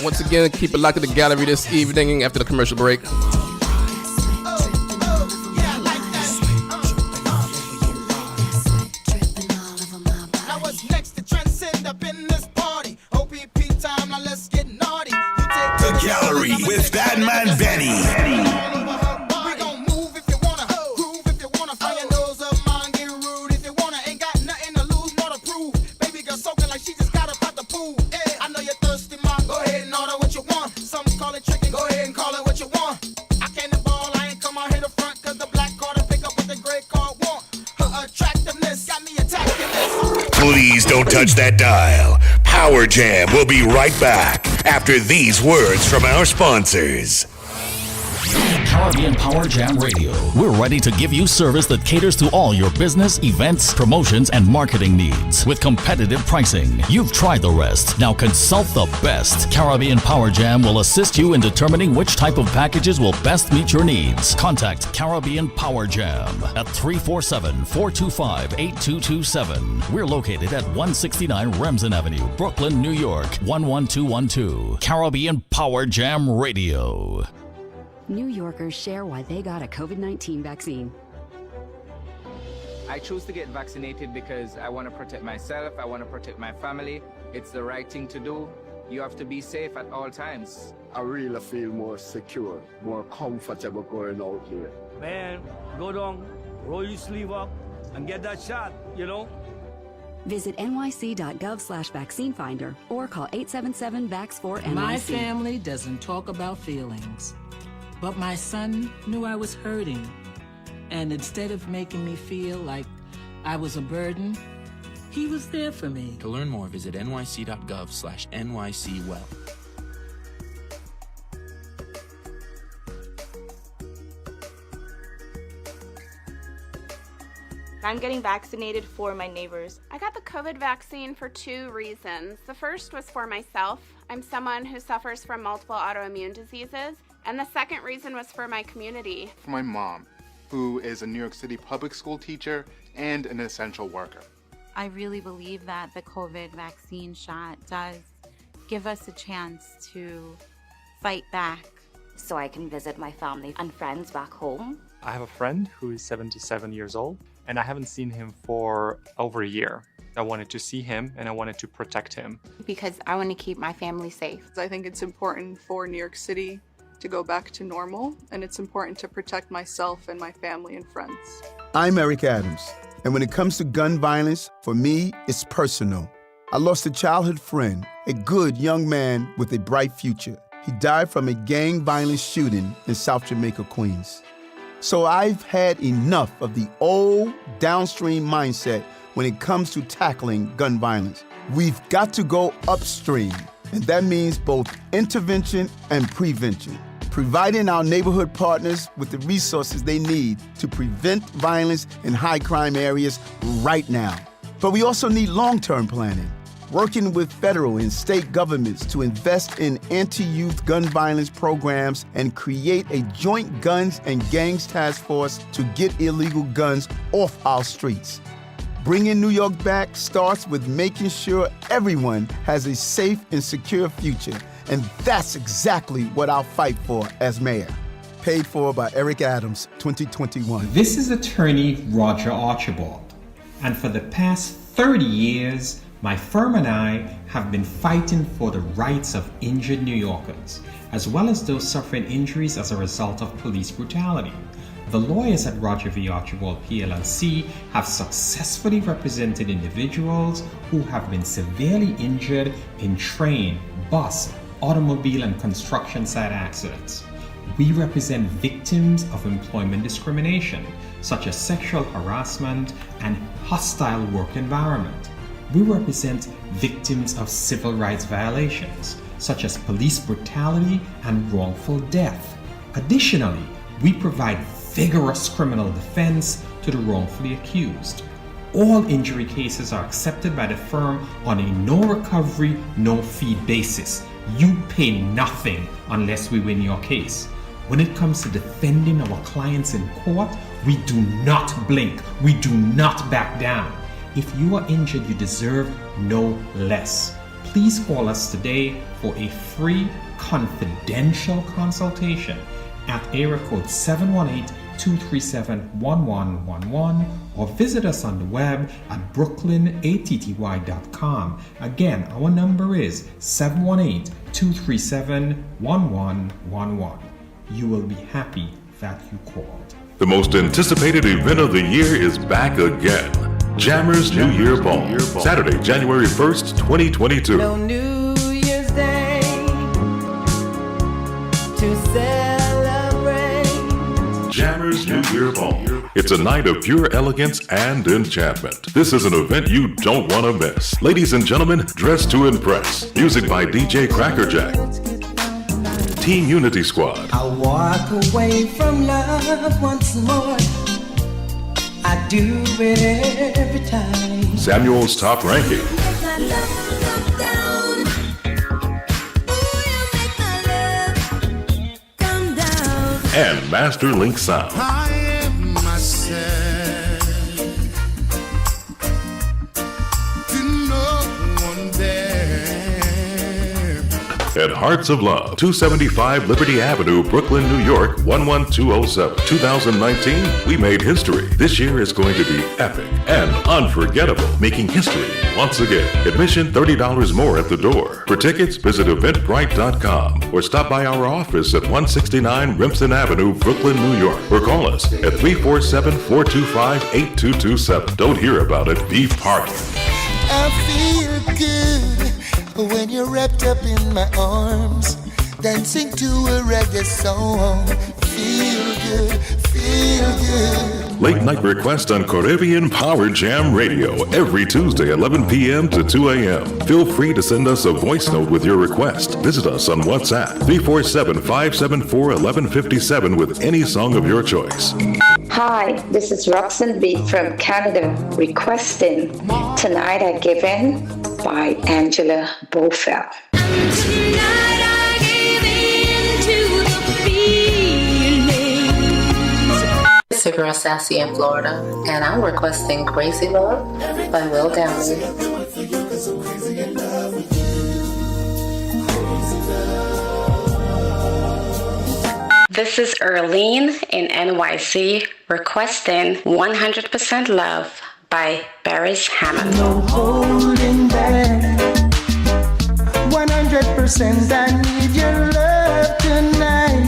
Once again, keep it locked to the gallery this evening after the commercial break. The gallery with Batman Benny. Please don't touch that dial. Power Jam will be right back after these words from our sponsors. Caribbean Power Jam Radio. We're ready to give you service that caters to all your business, events, promotions, and marketing needs with competitive pricing. You've tried the rest. Now consult the best. Caribbean Power Jam will assist you in determining which type of packages will best meet your needs. Contact Caribbean Power Jam at 347-425-8227. We're located at 169 Remsen Avenue, Brooklyn, New York, 11212. Caribbean Power Jam Radio. New Yorkers share why they got a COVID-19 vaccine. I choose to get vaccinated because I want to protect myself, I want to protect my family. It's the right thing to do. You have to be safe at all times. I really feel more secure, more comfortable going out here. Man, go down, roll your sleeve up, and get that shot, you know? Visit nyc.gov/vaccine finder or call 877-VAX4-NYC. My family doesn't talk about feelings. But my son knew I was hurting. And instead of making me feel like I was a burden, he was there for me. To learn more, visit nyc.gov/nycwell. I'm getting vaccinated for my neighbors. I got the COVID vaccine for 2 reasons. The first was for myself. I'm someone who suffers from multiple autoimmune diseases. And the second reason was for my community. For my mom, who is a New York City public school teacher and an essential worker. I really believe that the COVID vaccine shot does give us a chance to fight back. So I can visit my family and friends back home. I have a friend who is 77 years old, and I haven't seen him for over a year. I wanted to see him and I wanted to protect him. Because I want to keep my family safe. I think it's important for New York City to go back to normal, and it's important to protect myself and my family and friends. I'm Eric Adams, and when it comes to gun violence, for me, it's personal. I lost a childhood friend, a good young man with a bright future. He died from a gang violence shooting in South Jamaica, Queens. So I've had enough of the old downstream mindset when it comes to tackling gun violence. We've got to go upstream, and that means both intervention and prevention. Providing our neighborhood partners with the resources they need to prevent violence in high crime areas right now. But we also need long-term planning. working with federal and state governments to invest in anti-youth gun violence programs and create a joint guns and gangs task force to get illegal guns off our streets. Bringing New York back starts with making sure everyone has a safe and secure future, and that's exactly what I'll fight for as mayor. Paid for by Eric Adams, 2021. This is attorney Roger Archibald, and for the past 30 years, my firm and I have been fighting for the rights of injured New Yorkers, as well as those suffering injuries as a result of police brutality. The lawyers at Roger v. Archibald PLLC have successfully represented individuals who have been severely injured in train, bus, automobile, and construction site accidents. We represent victims of employment discrimination, such as sexual harassment and hostile work environment. We represent victims of civil rights violations, such as police brutality and wrongful death. Additionally, we provide vigorous criminal defense to the wrongfully accused. All injury cases are accepted by the firm on a no recovery, no fee basis. You pay nothing unless we win your case. When it comes to defending our clients in court, we do not blink. We do not back down. If you are injured, you deserve no less. Please call us today for a free confidential consultation at area code 718-237-1111 or visit us on the web at brooklynatti.com. Again, our number is 718-237-1111. You will be happy that you called. The most anticipated event of the year is back again. Jammers New Year Ball, Saturday, January 1st, 2022. No New Year's Day to celebrate. Jammers New Year Ball. It's a night of pure elegance and enchantment. This is an event you don't want to miss. Ladies and gentlemen, dress to impress. Music by DJ Crackerjack. Team Unity Squad. I'll walk away from love once more. I do it every time. Samuel's Top Ranking. And Master Link Sound. I am myself. To no one there. At Hearts of Love, 275 Liberty Avenue, Brooklyn, New York, 11207. 2019, we made history. This year is going to be epic and unforgettable, making history once again. Admission $30 more at the door. For tickets, visit eventbrite.com or stop by our office at 169 Remsen Avenue, Brooklyn, New York, or call us at 347-425-8227. Don't hear about it, be part of it. I feel good when you're wrapped up in my arms, dancing to a reggae song. Feel good, feel good. Late night request on Caribbean Power Jam Radio every Tuesday 11 p.m. to 2 a.m. Feel free to send us a voice note with your request. Visit us on WhatsApp 347-574-1157 with any song of your choice. Hi, this is Roxanne B from Canada requesting Tonight I Give In by Angela Bofel. It's your girl Sassy in Florida, and I'm requesting Crazy Love by Will Downey. This is Earlene in NYC requesting 100% Love by Barry's Hammond. No holding back. 100% I need your love tonight.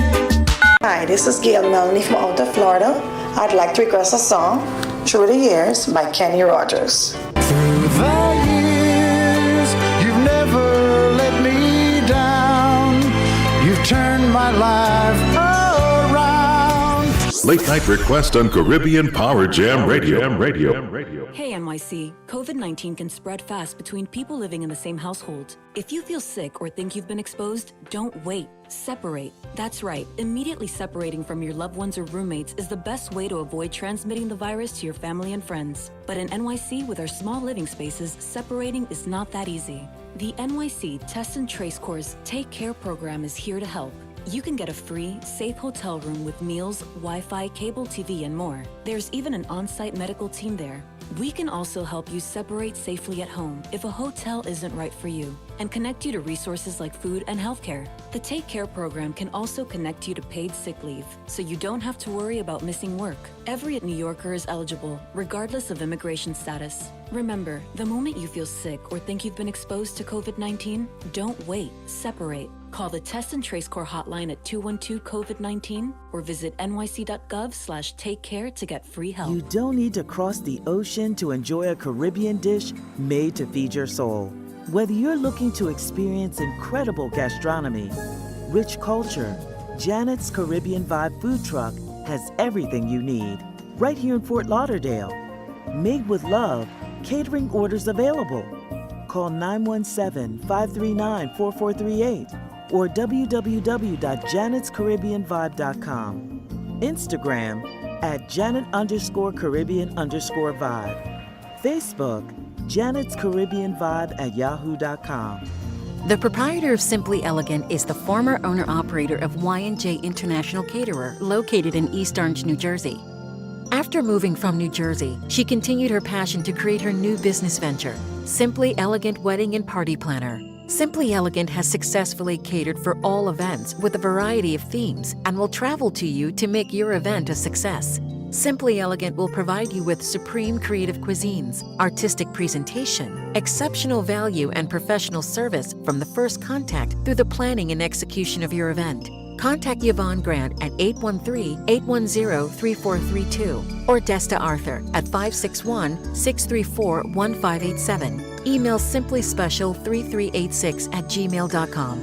Hi, this is Gail Melanie from out of Florida. I'd like to request a song, Through the Years by Kenny Rogers. Through the years, you've never let me down. You've turned my life around. Late Night Request on Caribbean Power Jam Radio. Hey NYC, COVID-19 can spread fast between people living in the same household. If you feel sick or think you've been exposed, don't wait. Separate. That's right. Immediately separating from your loved ones or roommates is the best way to avoid transmitting the virus to your family and friends. But in NYC, with our small living spaces, separating is not that easy. The NYC Test and Trace Course Take Care program is here to help. You can get a free, safe hotel room with meals, Wi-Fi, cable TV, and more. There's even an on-site medical team there. We can also help you separate safely at home if a hotel isn't right for you, and connect you to resources like food and healthcare. The Take Care program can also connect you to paid sick leave, so you don't have to worry about missing work. Every New Yorker is eligible, regardless of immigration status. Remember, the moment you feel sick or think you've been exposed to COVID-19, don't wait. Separate. Call the Test and Trace Corps hotline at 212-COVID-19 or visit nyc.gov/takecare to get free help. You don't need to cross the ocean to enjoy a Caribbean dish made to feed your soul. Whether you're looking to experience incredible gastronomy, rich culture, Janet's Caribbean Vibe food truck has everything you need right here in Fort Lauderdale. Made with love, catering orders available. Call 917-539-4438 or www.janetscaribbeanvibe.com. Instagram @Janet_Caribbean_Vibe. Facebook, Janet's Caribbean Vibe @yahoo.com. The proprietor of Simply Elegant is the former owner-operator of Y&J International Caterer, located in East Orange, New Jersey. After moving from New Jersey, she continued her passion to create her new business venture, Simply Elegant Wedding and Party Planner. Simply Elegant has successfully catered for all events with a variety of themes and will travel to you to make your event a success. Simply Elegant will provide you with supreme creative cuisines, artistic presentation, exceptional value, and professional service from the first contact through the planning and execution of your event. Contact Yvonne Grant at 813-810-3432 or Desta Arthur at 561-634-1587. Email simplyspecial3386@gmail.com.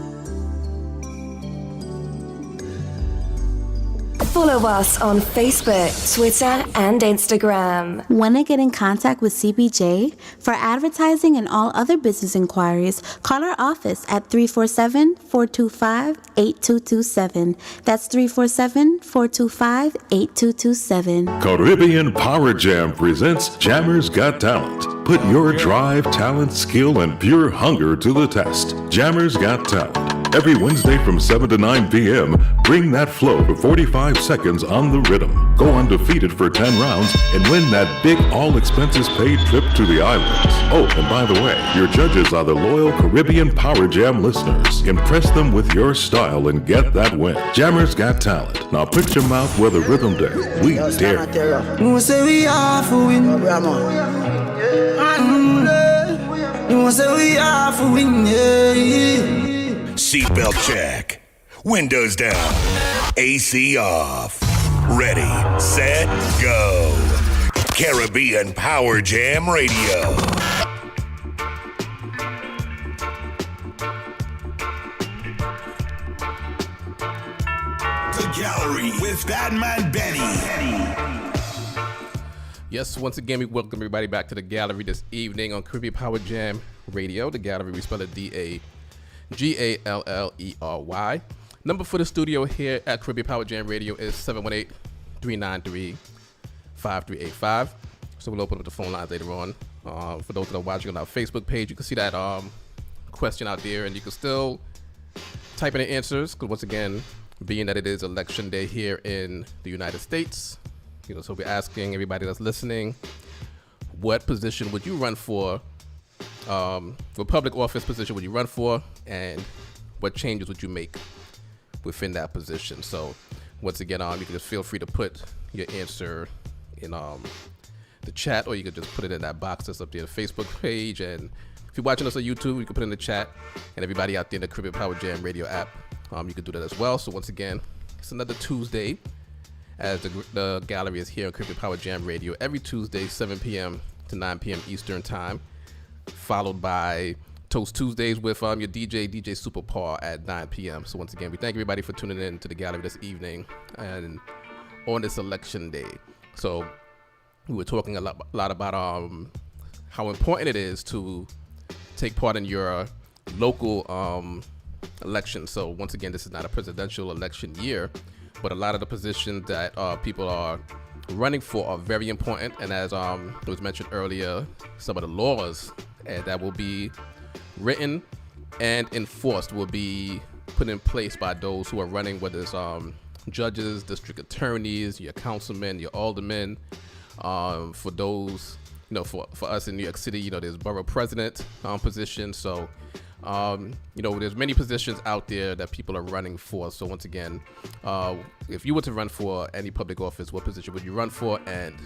Follow us on Facebook, Twitter, and Instagram. Want to get in contact with CBJ? For advertising and all other business inquiries, call our office at 347-425-8227. That's 347-425-8227. Caribbean Power Jam presents Jammers Got Talent. Put your drive, talent, skill, and pure hunger to the test. Jammers Got Talent. Every Wednesday from 7 to 9 p.m., bring that flow for 45 seconds on the rhythm. Go undefeated for 10 rounds and win that big all-expenses-paid trip to the islands. Oh, and by the way, your judges are the loyal Caribbean Power Jam listeners. Impress them with your style and get that win. Jammers Got Talent. Now put your mouth where the rhythm dare. We dare. You say we are for win. You say we are for win. Seatbelt check. Windows down. AC off. Ready, set, go. Caribbean Power Jam Radio. The Gallery with Batman Benny. Yes, once again, we welcome everybody back to the Gallery this evening on Caribbean Power Jam Radio. The Gallery, we spell it DAGALLERY. Number for the studio here at Caribbean Power Jam Radio is 718-393-5385. So we'll open up the phone lines later on. For those that are watching on our Facebook page, you can see that question out there, and you can still type in the answers, because once again, being that it is election day here in the United States, so we're asking everybody that's listening, what position would you run for? What public office position would you run for, and what changes would you make within that position? So once again, you can just feel free to put your answer in the chat, or you could just put it in that box that's up there, the Facebook page. And if you're watching us on YouTube, you can put it in the chat, and everybody out there in the Caribbean Power Jam Radio app, you can do that as well. So once again, it's another Tuesday as the Gallery is here on Caribbean Power Jam Radio every Tuesday, 7 p.m. to 9 p.m. Eastern Time, followed by Toast Tuesdays with your DJ Super Paul at 9 p.m. So once again, we thank everybody for tuning in to the Gallery this evening. And on this election day. So we were talking a lot about how important it is to take part in your local election. So once again, this is not a presidential election year, but a lot of the positions that people are running for are very important. And as it was mentioned earlier, some of the laws that will be written and enforced will be put in place by those who are running, whether it's judges, district attorneys, your councilmen, your aldermen. For those, for us in New York City, there's borough president position. So, there's many positions out there that people are running for. So once again, if you were to run for any public office, what position would you run for, and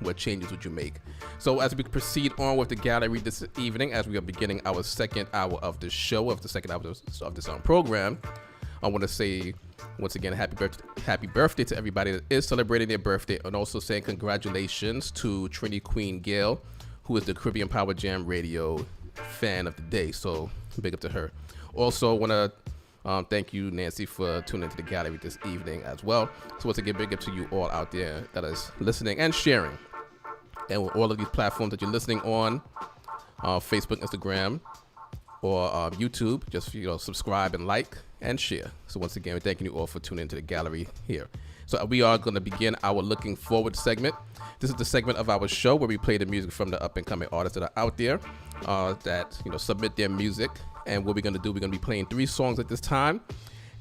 what changes would you make? So as we proceed on with the gallery this evening, as we are beginning our second hour of the show, of this program, I want to say once again, happy birthday to everybody that is celebrating their birthday, and also saying congratulations to Trinity Queen Gail, who is the Caribbean Power Jam Radio fan of the day. So big up to her. Also want to thank you, Nancy, for tuning into the gallery this evening as well. So once again, big up to you all out there that is listening and sharing. And with all of these platforms that you're listening on, Facebook, Instagram, or YouTube, just subscribe and like and share. So once again, we're thanking you all for tuning into the gallery here. So we are going to begin our Looking Forward segment. This is the segment of our show where we play the music from the up-and-coming artists that are out there that submit their music. And what we're going to do, we're going to be playing 3 songs at this time.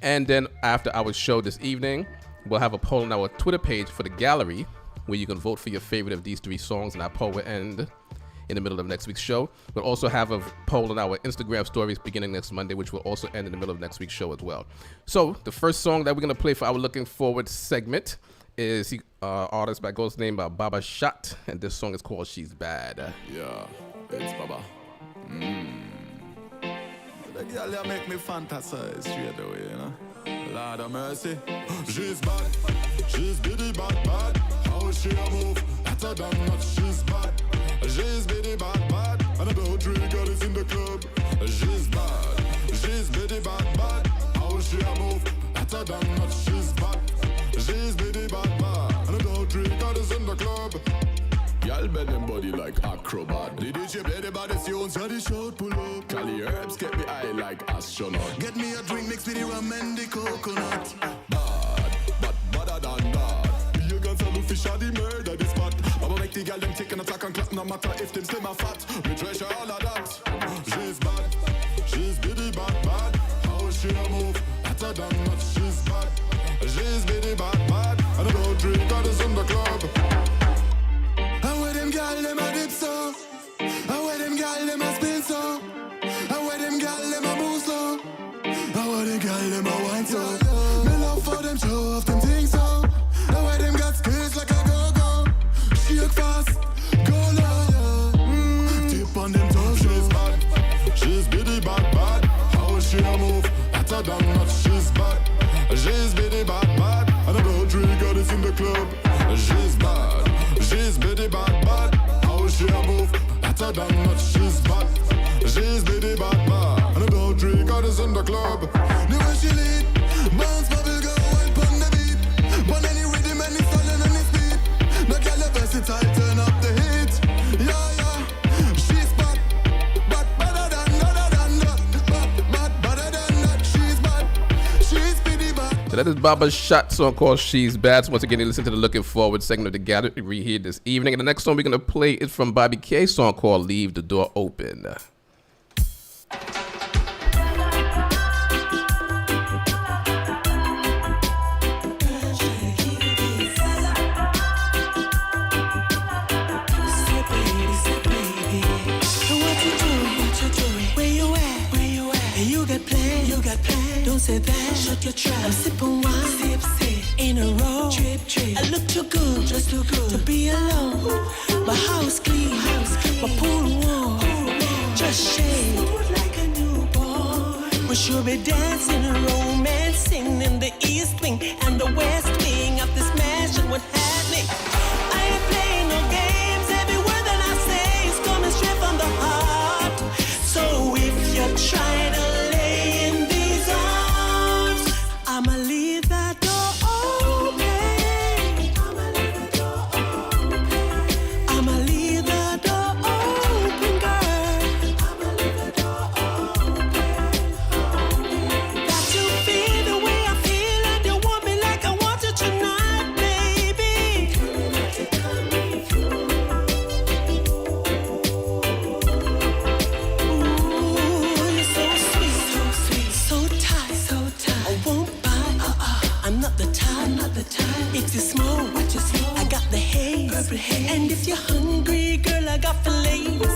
And then after our show this evening, we'll have a poll on our Twitter page for the gallery where you can vote for your favorite of these 3 songs, and our poll will end in the middle of next week's show. We'll also have a poll on our Instagram stories beginning next Monday, which will also end in the middle of next week's show as well. So the first song that we're going to play for our Looking Forward segment is artist by goes name by Baba Shot, and this song is called She's Bad. Yeah, it's Baba. The girl make me fantasize straight away, Lord of mercy. She's bad, she's bitty bad. How she a move, better than not, she's bad. She's bitty bad, and about 3 girls in the club. She's bad, she's bitty bad. How she a move, better than not, she's bad. She's bitty bad, and about 3 girls in the club. Y'all bend them body like acrobat. The DJ play the baddest tunes, so the shout pull up. Cali herbs get me high like astronaut. Get me a drink mixed with the rum and the coconut. Bad, but badder than that. Be a guns and the fish are the murder the spot. I'ma make the girl them take an attack and clap, no matter if them slim or fat. We treasure all of that. She's bad, she's bitty bad. How she a move, better than not, she's bad. She's bitty bad. And about 3 girls in the club. And where them gal them a dip so, and where them gal them a spin so, and where them gal them a move slow, and where them gal them a wine so. Me love for them show off them things so, and where them got skills like a go-go. Shake fast, go low, tip on them toes. She's bad, she's bitty bad. How she a move, better than not, she's bad. She's bitty bad, and about 3 girls in the club. She's bad. She's bitty bad. How she a move, better than not, she's bad. She's bitty bad. And about 3 girls in the club. The way she lead, bounce bubble go wild pon the beat. Pon any rhythm, any style and any speed. The girl a versatile, turn up the heat. Yeah, she's bad. Bad, better than that. Better than that. She's bad. She's bitty bad. So that is Baba Shot, song called She's Bad. So once again, you listen to the Looking Forward segment of the gallery here this evening. And the next song we're going to play is from Bobby K, song called Leave the Door Open. Don't say that, shut your trap. I'm sipping wine, sip, in a row. Trip, I look too good, just too good to be alone. My house clean, my pool warm, just shake like a newborn. We should be dancing, romancing in the east wing and the west wing of this mansion. What happening? I ain't playing no games. Every word that I say is coming straight from the heart. So if you're trying to I'ma leave that door open. And if you're hungry, girl, I got fillets.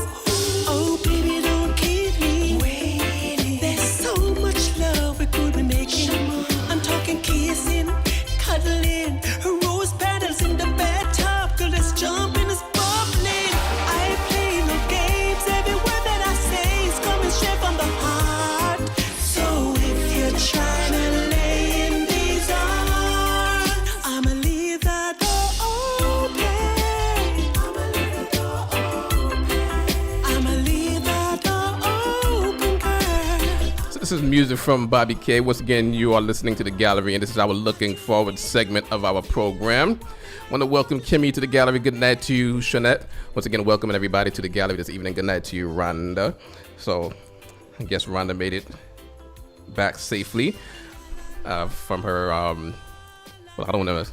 Oh, baby, don't keep me waiting. There's so much love we could be making. I'm talking kissing, cuddling, rose petals in the bathtub. Girl, let's jump in, it's bubbling. I play no games. Every word that I say is coming straight from the heart. So if you're trying to lay in these arms, I'ma leave that door open. I'ma leave that door open, girl. So this is music from Bobby K. Once again, you are listening to The Gallery, and this is our Looking Forward segment of our program. I want to welcome Kimmy to The Gallery. Good night to you, Shanette. Once again, welcoming everybody to The Gallery this evening. Good night to you, Rhonda. So I guess Rhonda made it back safely from her, well, I don't want to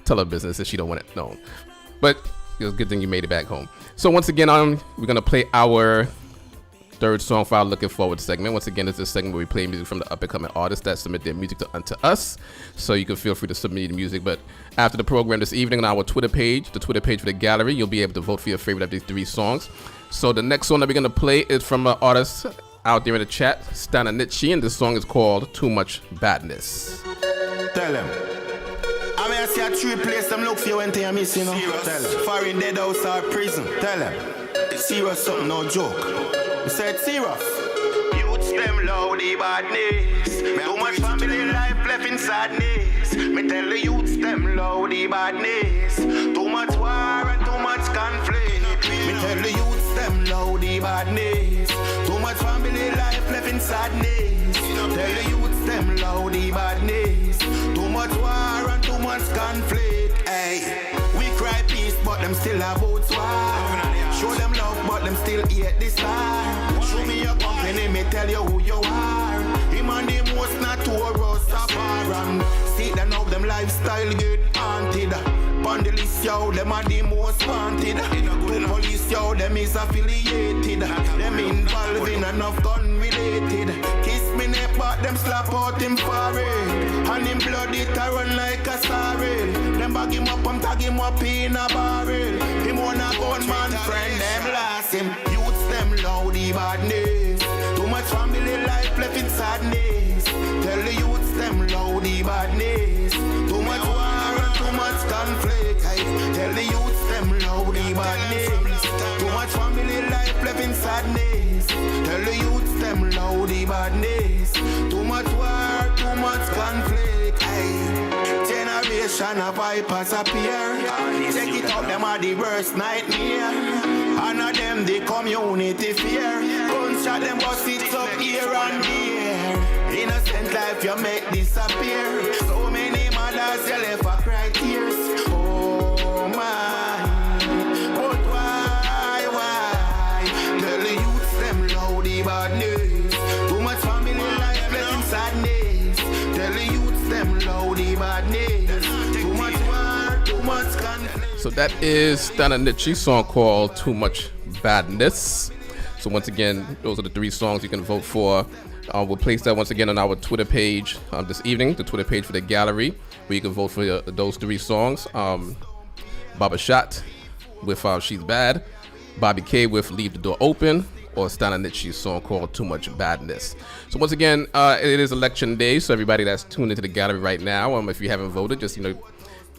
tell her business if she don't want it known. But it was a good thing you made it back home. So once again, we're going to play our third song for our Looking Forward segment. Once again, it's a segment where we play music from the up-and-coming artists that submit their music unto us. So you can feel free to submit your music. But after the program this evening on our Twitter page, the Twitter page for The Gallery, you'll be able to vote for your favorite of these 3 songs. So the next song that we're going to play is from an artist out there in the chat, Stana Nitchi, and this song is called Too Much Badness. Tell them. I mean, I see a 3 place them look for you when they are missing. Tell them. Foreign dead house or prison. Tell them. It's serious something, no joke. You said serious. Youths them loudy badness. Too much family life left in sadness. Me tell the youths them loudy badness. Too much war and too much conflict. Me tell the youths them loudy badness. Too much family life left in sadness. Tell the youths them loudy badness. Too much war and too much conflict. Hey, we cry peace, but them still about war. Show them love, but them still hate the star. Show me your company, me tell you who you are. Him and the most notorious apparent. See them now, them lifestyle get haunted. On the list, yo, them are the most wanted. To police, yo, them is affiliated. Them involved in enough gun-related. Kiss me neck, but them slap out him forehead. And him blood it a run like a sorrel. Them bag him up and tag him up in a barrel. Him want a gunman friend, them last him. Youths them loudy badness. Too much family life left in sadness. Tell the youths them loudy badness. Too much war and too much conflict. Tell the youths them loudy badness. Too much family life left in sadness. Tell the youths them loudy badness. Too much war, too much conflict. Generation of vipers appear. Check it out, them are the worst nightmare. And of them the community fear. Gunshot them bust it up here and there. Innocent life you make disappear. So many mothers you left a cry tears. Oh my, but why? Tell the youths them loudy badness. Too much family life left in sadness. Tell the youths them loudy badness. Too much war, too much conflict. So that is Stana Nitchi's song called Too Much Badness. So once again, those are the 3 songs you can vote for. We'll place that once again on our Twitter page this evening, the Twitter page for The Gallery, where you can vote for those 3 songs. Baba Shot with She's Bad, Bobby K with Leave the Door Open, or Stana Nitchi's song called Too Much Badness. So once again, it is election day, so everybody that's tuned into The Gallery right now, if you haven't voted, just,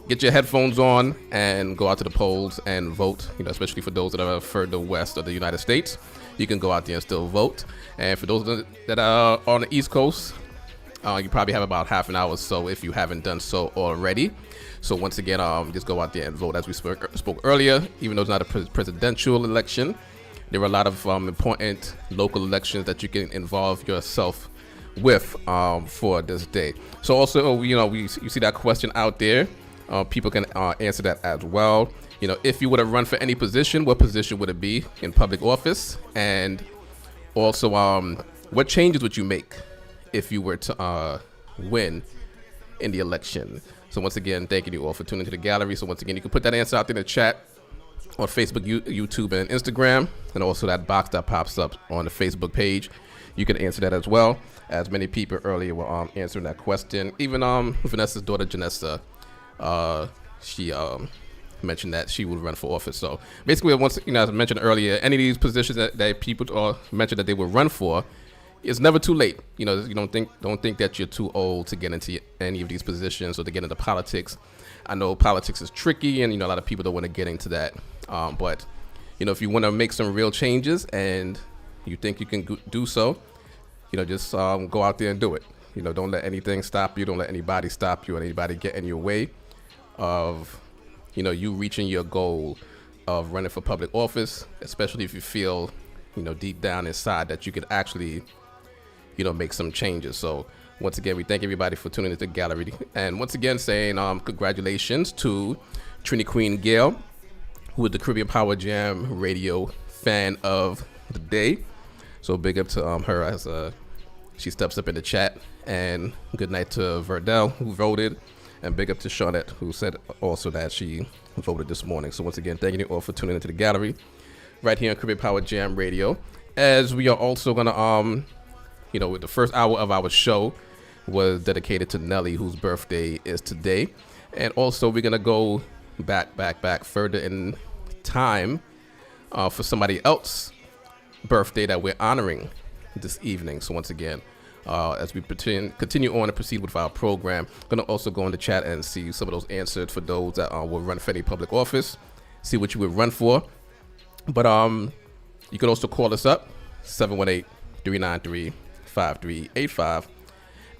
get your headphones on and go out to the polls and vote, especially for those that are further west of the United States. You can go out there and still vote. And for those that are on the East Coast, you probably have about half an hour or so if you haven't done so already. So once again, just go out there and vote. As we spoke earlier, even though it's not a presidential election, there are a lot of important local elections that you can involve yourself with for this day. So also, you see that question out there. People can answer that as well. If you were to run for any position, what position would it be in public office? And also, what changes would you make if you were to win in the election? So once again, thank you all for tuning to The Gallery. So once again, you can put that answer out there in the chat on Facebook, YouTube, and Instagram, and also that box that pops up on the Facebook page. You can answer that as well, as many people earlier were answering that question. Even Vanessa's daughter, Janessa, she mentioned that she would run for office. So basically, once as I mentioned earlier, any of these positions that people mentioned that they would run for, it's never too late. You don't think that you're too old to get into any of these positions or to get into politics. I know politics is tricky, and a lot of people don't want to get into that. But if you want to make some real changes and you think you can do so, just go out there and do it. Don't let anything stop you. Don't let anybody stop you or anybody get in your way of you reaching your goal of running for public office, especially if you feel deep down inside that you could actually make some changes. So once again, we thank everybody for tuning into the gallery, and once again saying congratulations to Trini Queen Gail, who is the Caribbean Power Jam Radio Fan of the Day. So big up to her as she steps up in the chat, and good night to Verdell, who voted, and big up to Shawnette, who said also that she voted this morning. So once again, thank you all for tuning into the gallery right here on Caribbean Power Jam Radio. As we are also gonna with the first hour of our show was dedicated to Nelly, whose birthday is today, and also we're gonna go back further in time for somebody else's birthday that we're honoring this evening. So once again, as we continue on and proceed with our program, I'm gonna also go in the chat and see some of those answers for those that will run for any public office, see what you would run for. But you can also call us up 718-393-5385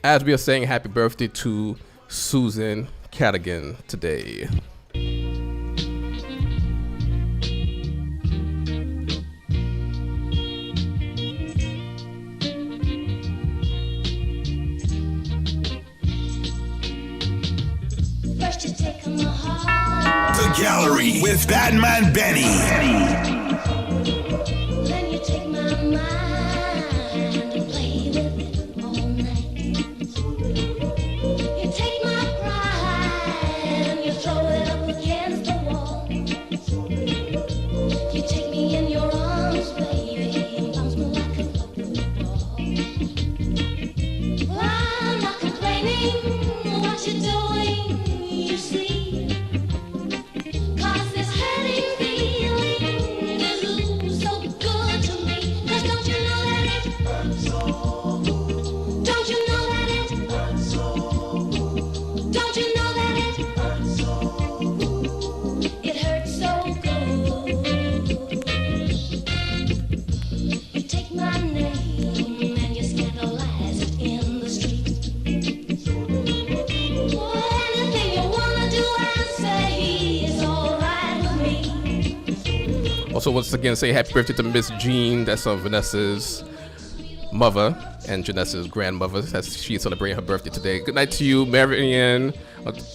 as we are saying happy birthday to Susan Cadigan today. The Gallery with Batman Benny. Also, once again, say happy birthday to Miss Jean. That's Vanessa's mother and Janessa's grandmother. As she's celebrating her birthday today. Good night to you, Marianne.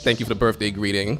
Thank you for the birthday greeting.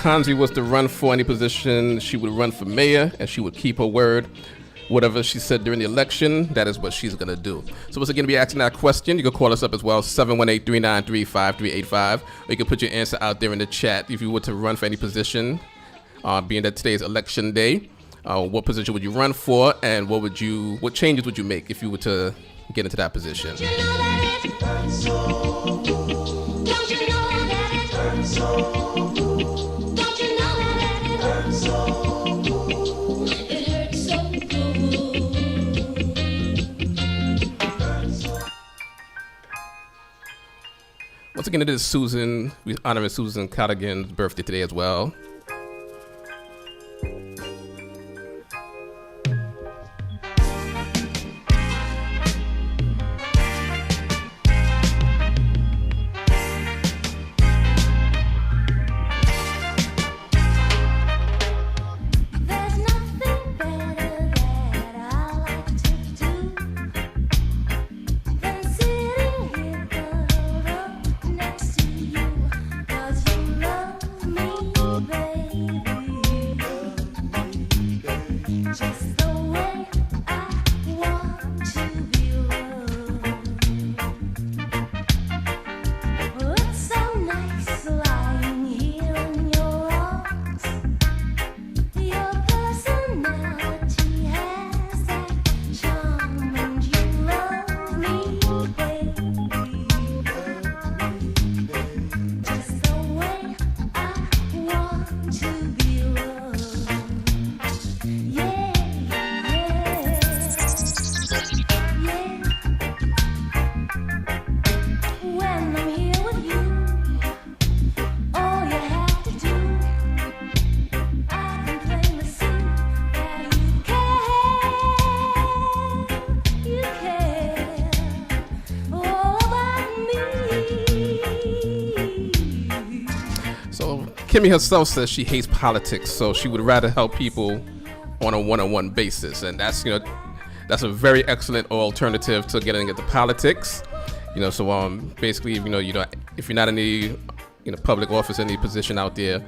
Kanzi was to run for any position, she would run for mayor and she would keep her word. Whatever she said during the election, that is what she's going to do. So once again, to be asking that question, you can call us up as well, 718-393-5385. Or you can put your answer out there in the chat if you were to run for any position, being that today is election day. What position would you run for, and what changes would you make if you were to get into that position? Once again, it is Susan. We're honoring Susan Cadigan's birthday today as well. Kimmy herself says she hates politics, so she would rather help people on a one-on-one basis, and that's a very excellent alternative to getting into politics. So basically, if you're not in any public office, any position out there,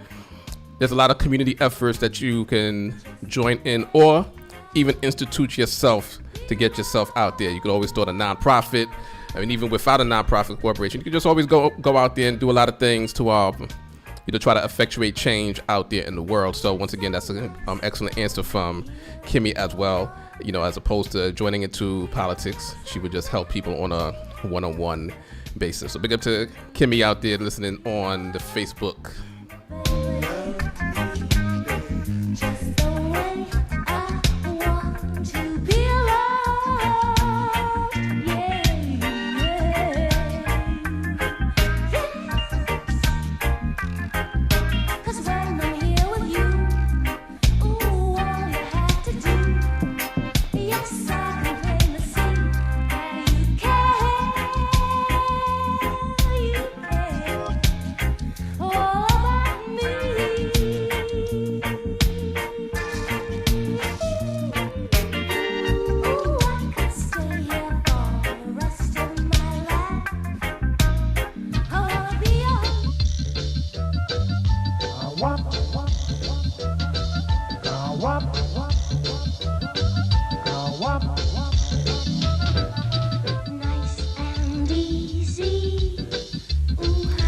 there's a lot of community efforts that you can join in or even institute yourself to get yourself out there. You could always start a nonprofit. I mean, even without a nonprofit corporation, you can just always go out there and do a lot of things to try to effectuate change out there in the world. So once again, that's an excellent answer from Kimmy as well. As opposed to joining into politics, she would just help people on a one-on-one basis. So big up to Kimmy out there listening on the Facebook.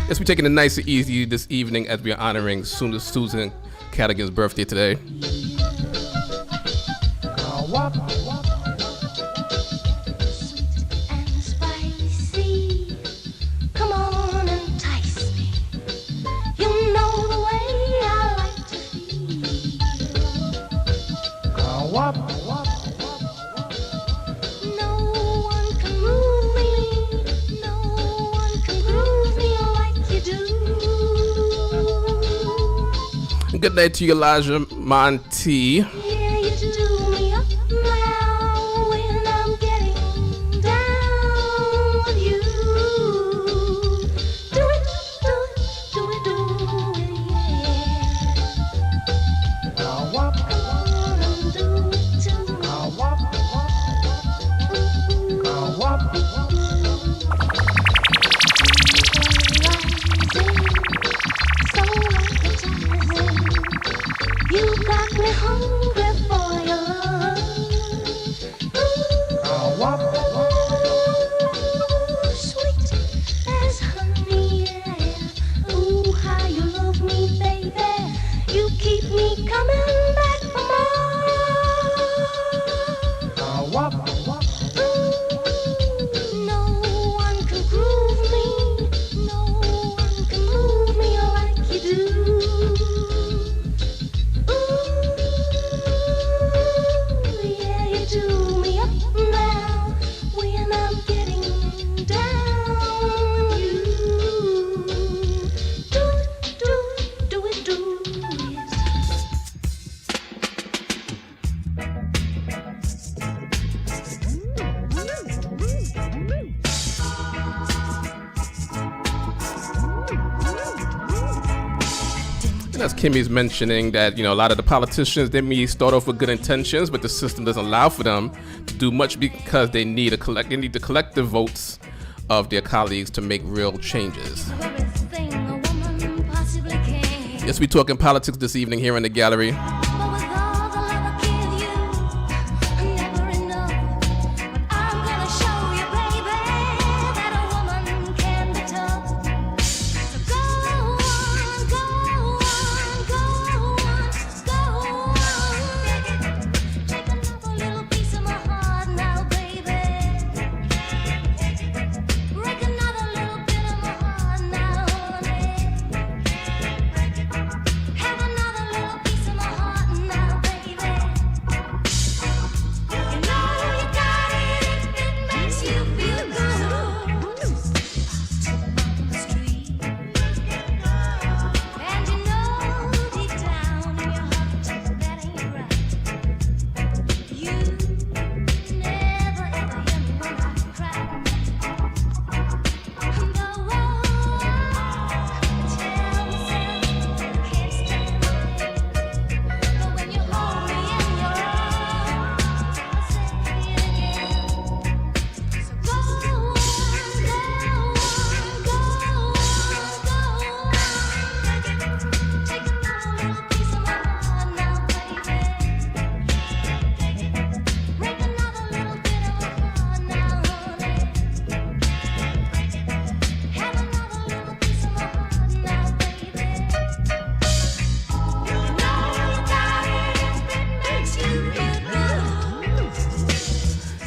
Yes, we're taking it nice and easy this evening as we are honoring Susan Cadigan's birthday today. Good night to you, Elijah Monty. As Kimmy's mentioning that, a lot of the politicians, they may start off with good intentions, but the system doesn't allow for them to do much because they need to collect the votes of their colleagues to make real changes. Yes, we're talking politics this evening here in the gallery.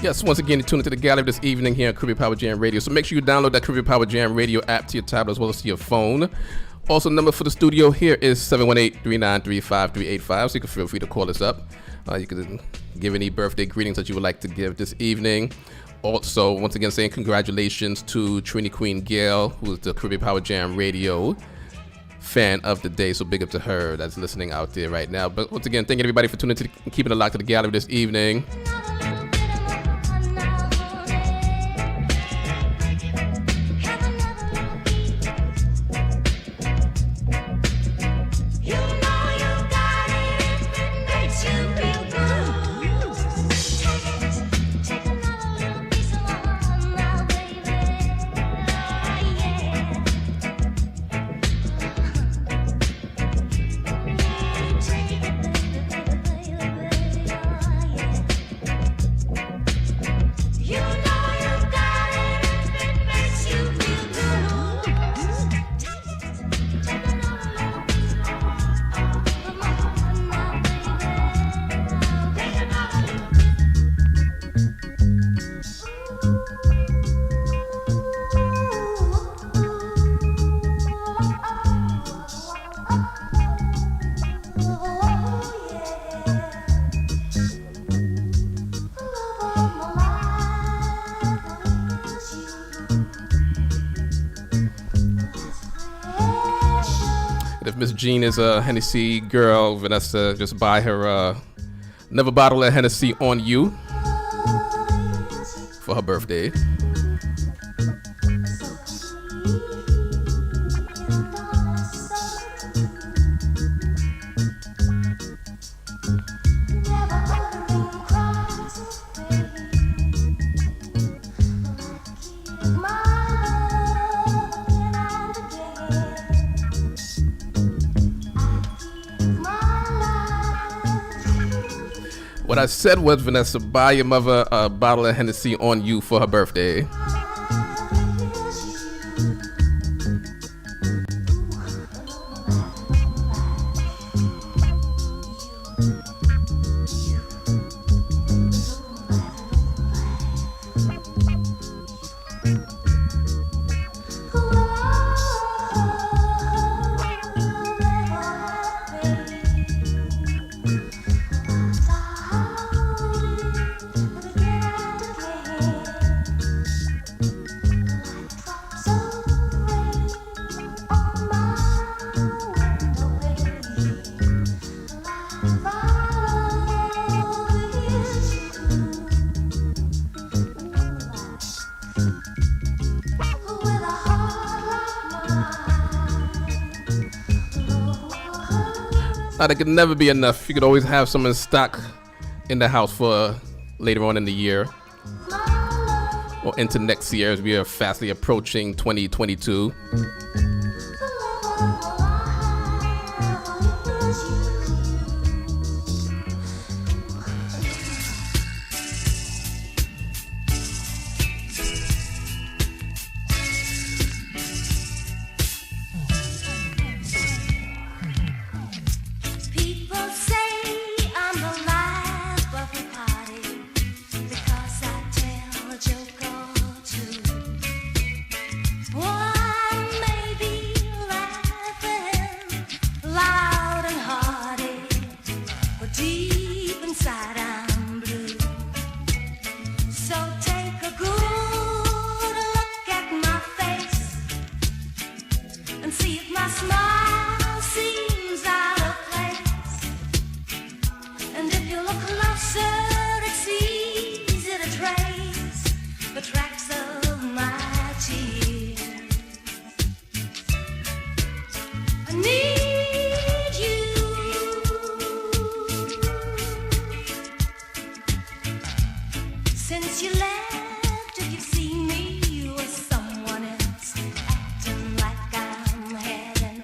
Yes, once again, you tune into the gallery this evening here on Caribbean Power Jam Radio. So make sure you download that Caribbean Power Jam Radio app to your tablet as well as to your phone. Also, the number for the studio here is 718-393-5385, so you can feel free to call us up. You can give any birthday greetings that you would like to give this evening. Also, once again, saying congratulations to Trini Queen Gail, who is the Caribbean Power Jam Radio fan of the day. So big up to her that's listening out there right now. But once again, thank everybody for tuning in and keeping it locked to the gallery this evening. If Miss Jean is a Hennessy girl, Vanessa, just buy her another bottle of Hennessy on you for her birthday. What I said was, Vanessa, buy your mother a bottle of Hennessy on you for her birthday. Now, there could never be enough. You could always have some in stock in the house for later on in the year or into next year as we are fastly approaching 2022.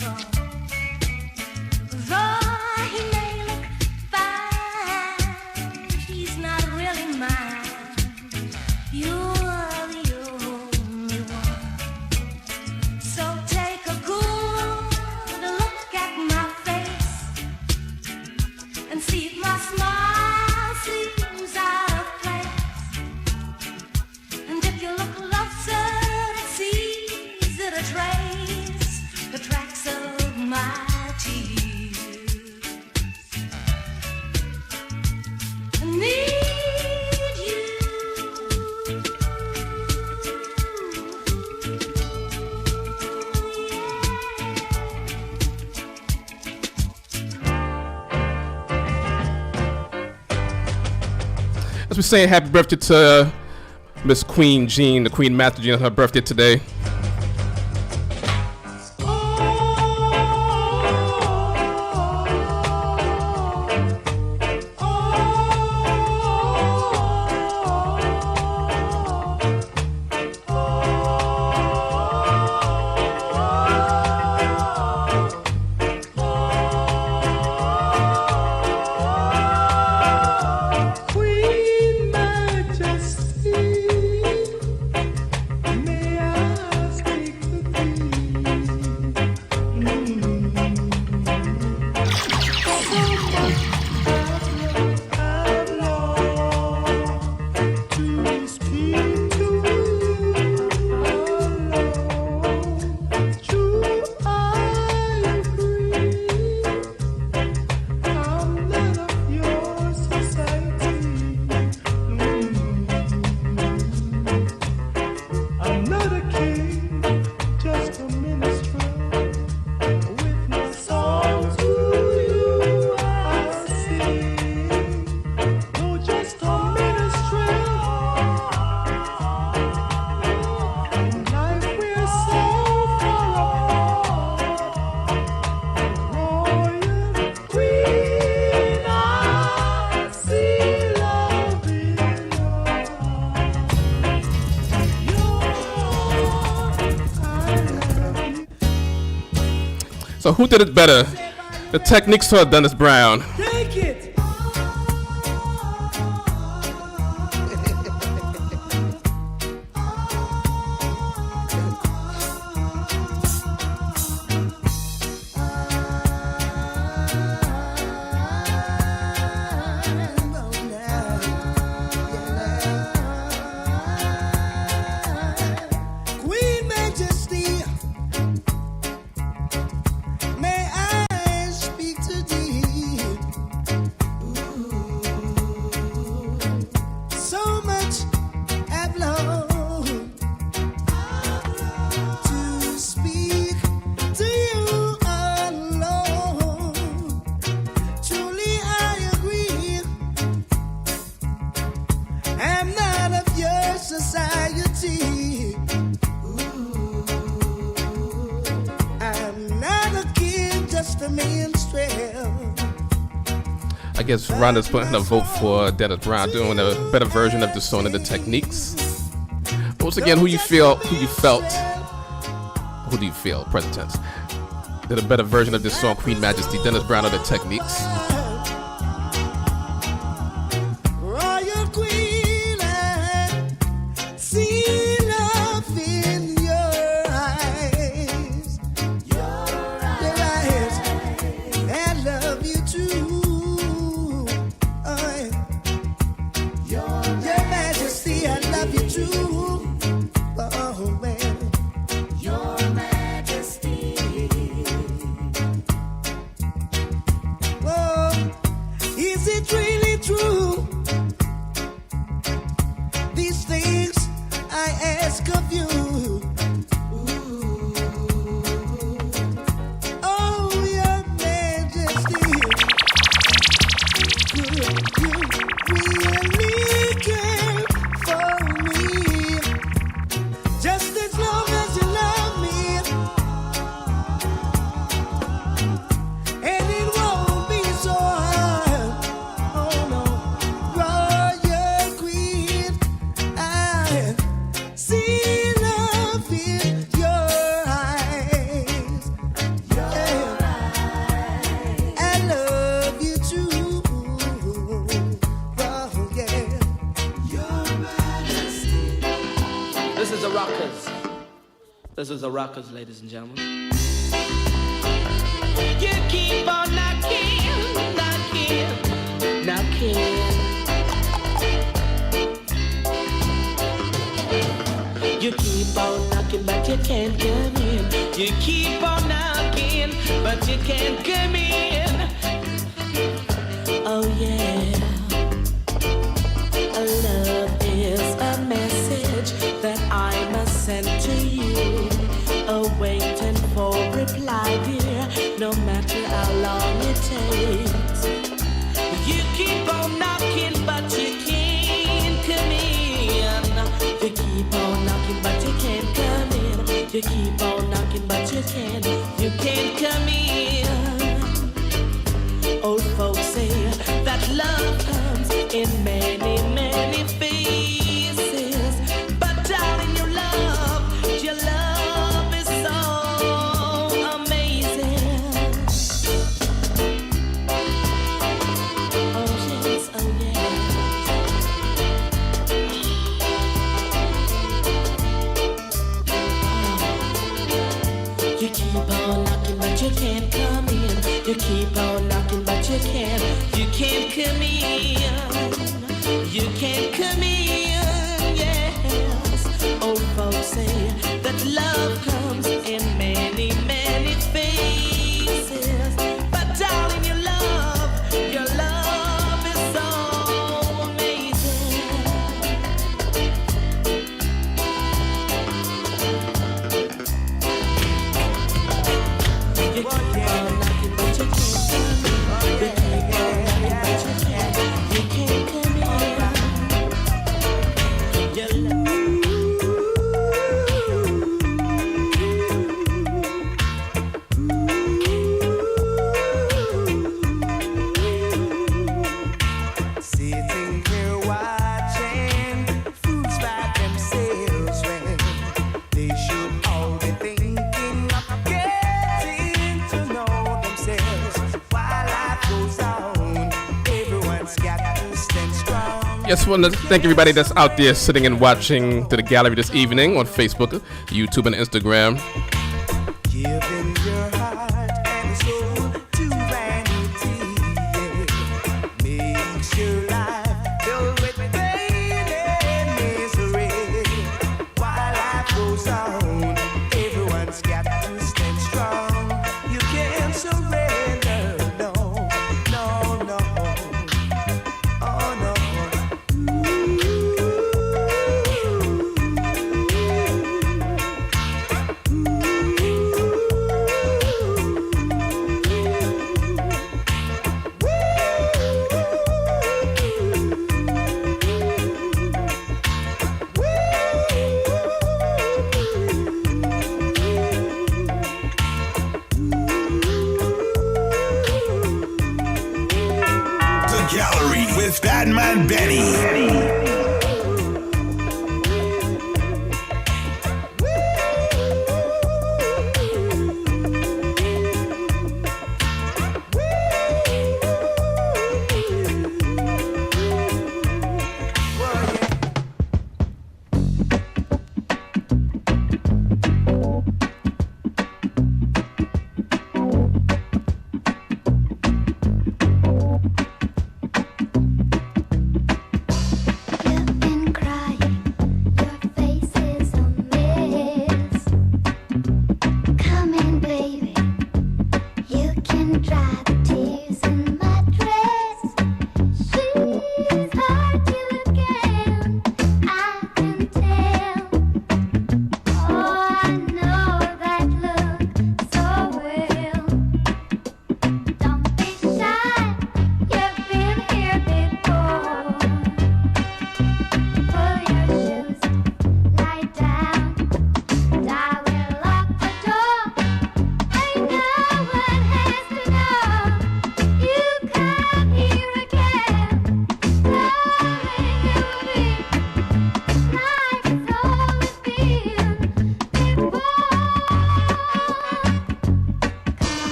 From trace the tracks of my tears. I need you. As we're saying happy birthday to Miss Queen Jean, the Queen Master Jean, on her birthday today. So who did it better? The Techniques or Dennis Brown? Take it. Queen Majesty, may I speak to thee? So much I've longed to speak to you alone. Truly I agree, I'm not of your society. I'm not a king, just a minstrel. I guess Rhonda's putting a vote for Dennis Brown, doing a better version of the song and the Techniques. But once again, who do you feel, present tense, did a better version of this song, Queen Majesty, Dennis Brown or the Techniques? Royal Queen, I see love in your eyes. Your eyes. I love you too. Oh, Your Majesty, I love you too. Oh, man. Your Majesty. Oh, is it really true? These things I ask of you. Oh, Your Majesty, could you really care for me? Just as long as you love me, and it won't be so hard. Oh no, Royal Queen, I see love in your eyes. I love you too. Oh yeah. Your Majesty. This is the Rockers. This is the Rockers, ladies and gentlemen. You keep on knocking, knocking, knocking. You keep on knocking, but you can't come in. You keep on knocking, but you can't come in. Oh yeah. Love is a message that I must send to you. Waiting for reply, dear, no matter how long it takes. You keep on knocking, but you can't come in. You keep on knocking, but you can't come in. You keep on knocking, but you can't come in. Old folks say that love comes in many, many faces. But darling, your love is so amazing. Oh yes, oh yes. You keep on knocking, but you can't come in. You keep on knocking, but you can't come in. You can't come in, yes. Old folks say that love comes in many, many faces. But darling, your love is so amazing. You keep on knocking, but you can't come in. You keep on knocking, but you can't come in. Your love. Sitting here watching fools by themselves when they should all be thinking of getting to know themselves. While life goes on, everyone's got to stand strong. Just want to thank everybody that's out there sitting and watching to the gallery this evening on Facebook, YouTube, and Instagram. Giving your heart and soul to vanity, yeah, makes your life filled with pain and misery. While life goes on, everyone's got to stand strong. You can't surrender, no, no, no, oh no. The Gallery with Batman Benny.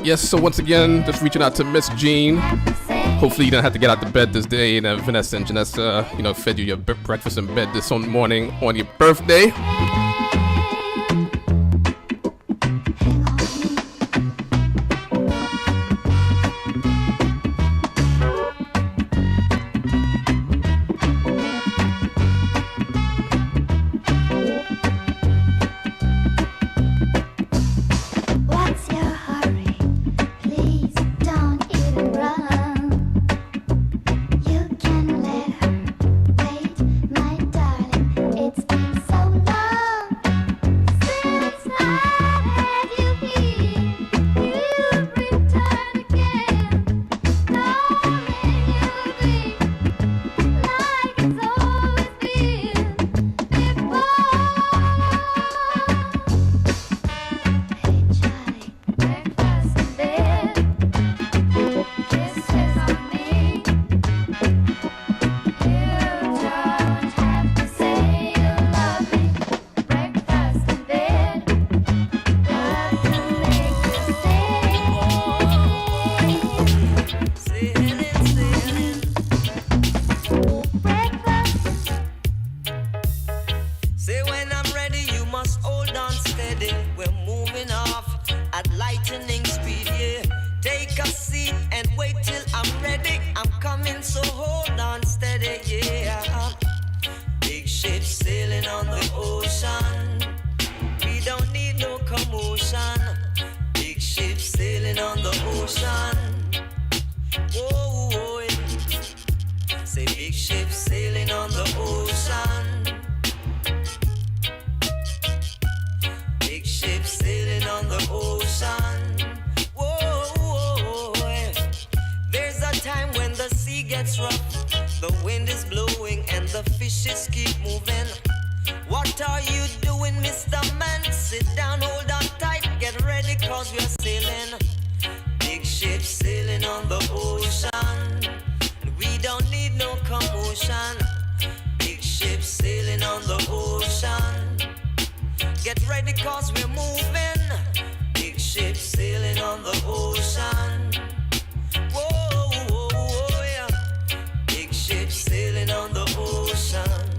Yes, so once again, just reaching out to Miss Jean. Hopefully you don't have to get out of bed this day, and Vanessa and Janessa, fed you your breakfast in bed this morning on your birthday. ocean. Oh, yeah. Say big ships sailing on the ocean. Big ships sailing on the ocean. Whoa, yeah. There's a time when the sea gets rough, the wind is blowing and the fishes keep moving. What are you doing, Mr. Man? Sit down, hold on tight, get ready, cause we're sailing. Big ships sailing on the ocean, and we don't need no commotion. Big ships sailing on the ocean. Get ready, cause we're moving. Big ships sailing on the ocean. Whoa, yeah. Big ships sailing on the ocean.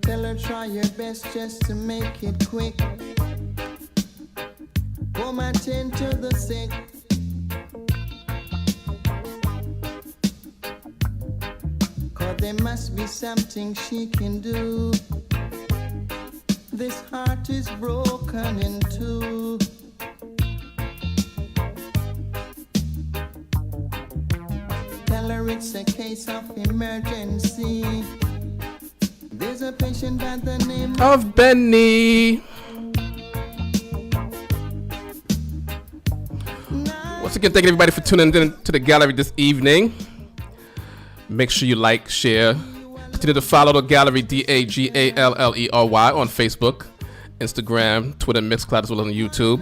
Tell her try your best just to make it quick. Go my tend to the sick. Cause there must be something she can do. This heart is broken in two. Tell her it's a case of emergency. There's a patient by the name of Benny. Once again, thank you everybody for tuning in to the gallery this evening. Make sure you like, share, continue to follow the gallery, DAGALLERY, on Facebook, Instagram, Twitter, Mixcloud, as well as on YouTube.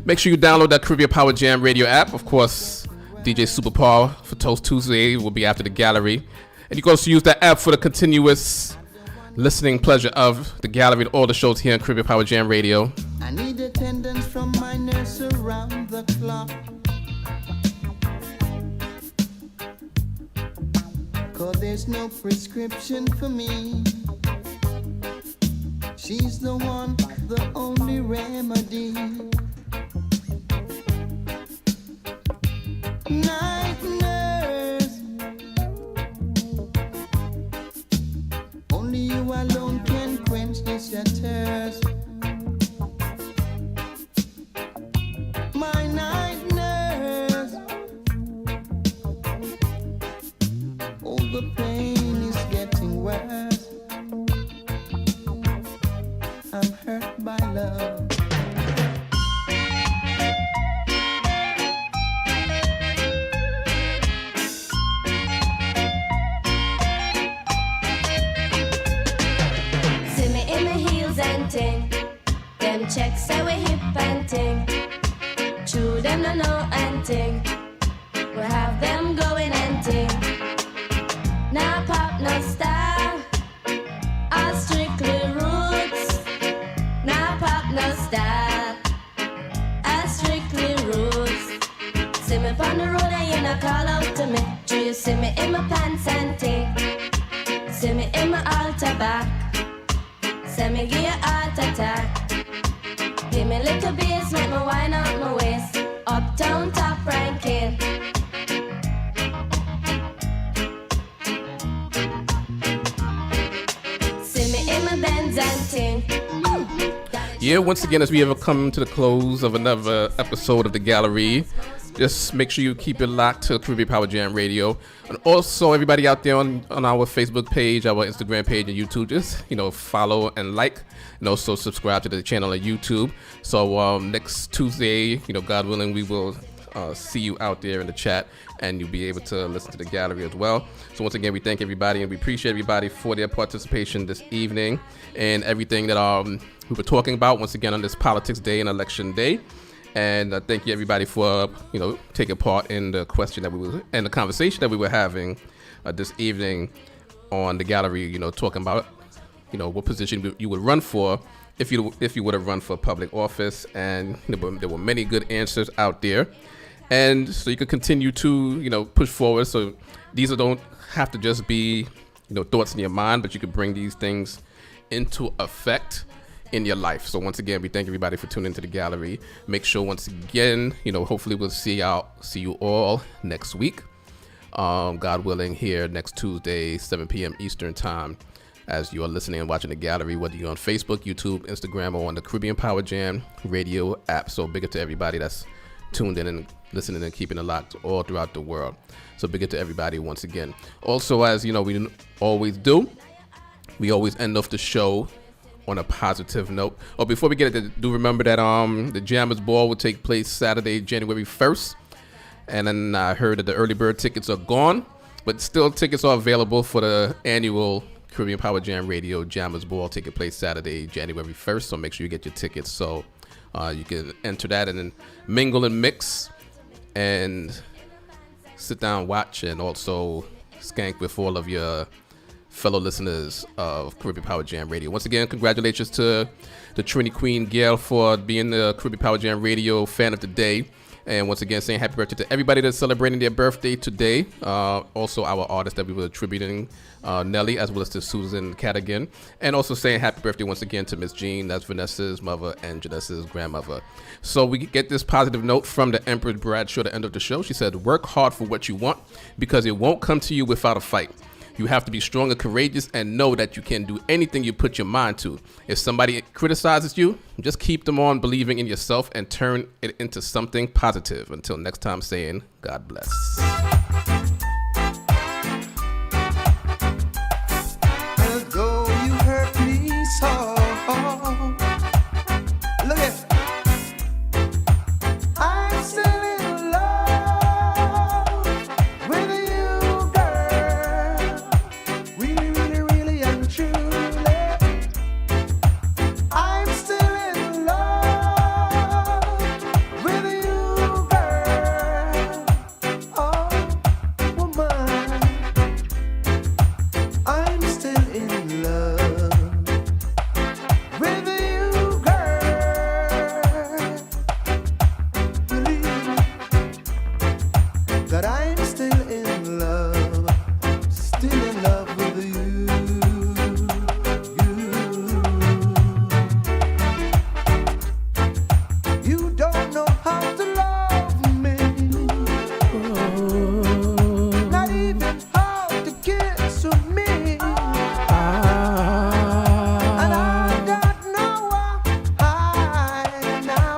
Make sure you download that Caribbean Power Jam radio app. Of course, DJ Superpower for Toast Tuesday will be after the gallery. And you can also use that app for the continuous listening pleasure of the gallery and all the shows here on Caribbean Power Jam Radio. I need attendance from my nurse around the clock. Cause there's no prescription for me. She's the one, the only remedy. Night nurse, only you alone can quench this your thirst. My night nurse, oh the pain is getting worse. I'm hurt by love. Them checks say we hip and ting. True them no know and ting. We have them going and ting. Now pop no style, all strictly roots. Now pop no style, all strictly roots. See me on the road and you not call out to me. Do you see me in my pants and ting? See me in my altar back. Send me give you heart attack. Give me little bass, make me wind up my waist. Uptown top ranking. See me in my Benz and ting. Yeah, once again, as we ever come to the close of another episode of the gallery, just make sure you keep it locked to Caribbean Power Jam Radio. And also, everybody out there on our Facebook page, our Instagram page, and YouTube, just, follow and like, and also subscribe to the channel on YouTube. So next Tuesday, God willing, we will see you out there in the chat, and you'll be able to listen to the gallery as well. So once again, we thank everybody, and we appreciate everybody for their participation this evening and everything that we were talking about once again on this Politics Day and Election Day. And thank you everybody for taking part in the question that and the conversation that we were having this evening on the gallery. Talking about what position you would run for if you would have run for public office, and there were many good answers out there. And so you can continue to push forward. So these don't have to just be thoughts in your mind, but you could bring these things into effect in your life. So once again, we thank everybody for tuning into the gallery. Make sure once again, hopefully we'll see you all next week. God willing, here next Tuesday, 7 p.m. Eastern time, as you are listening and watching the gallery, whether you're on Facebook, YouTube, Instagram, or on the Caribbean Power Jam radio app. So big up to everybody that's tuned in and listening and keeping it locked all throughout the world. So big up to everybody once again. Also, as we always do, we always end off the show on a positive note. Oh, before we get it, do remember that the Jammers Ball will take place Saturday, January 1st. And then I heard that the early bird tickets are gone, but still tickets are available for the annual Caribbean Power Jam Radio Jammers Ball taking place Saturday, January 1st. So make sure you get your tickets so you can enter that and then mingle and mix and sit down, watch, and also skank with all of your fellow listeners of Caribbean Power Jam Radio. Once again, congratulations to the Trinity Queen Gail for being the Caribbean Power Jam Radio fan of the day. And once again, saying happy birthday to everybody that's celebrating their birthday today. Also, our artists that we were attributing, Nelly, as well as to Susan Cadigan. And also saying happy birthday once again to Miss Jean, that's Vanessa's mother and Janessa's grandmother. So we get this positive note from the Empress Bradshaw at the end of the show. She said, work hard for what you want because it won't come to you without a fight. You have to be strong and courageous and know that you can do anything you put your mind to. If somebody criticizes you, just keep them on believing in yourself and turn it into something positive. Until next time, saying God bless. Although you hurt me so, look at, I'm still in love with you, girl. Really, really and truly, I'm still in love with you, girl. Oh, woman, I'm still in love with you, girl. Believe me that I'm still in love with you. You don't know how to love me, not even how to kiss me. And I got no why now.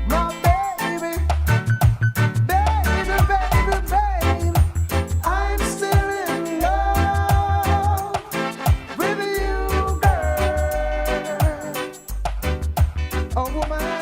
My baby, I'm still in love with you, girl. Oh, woman.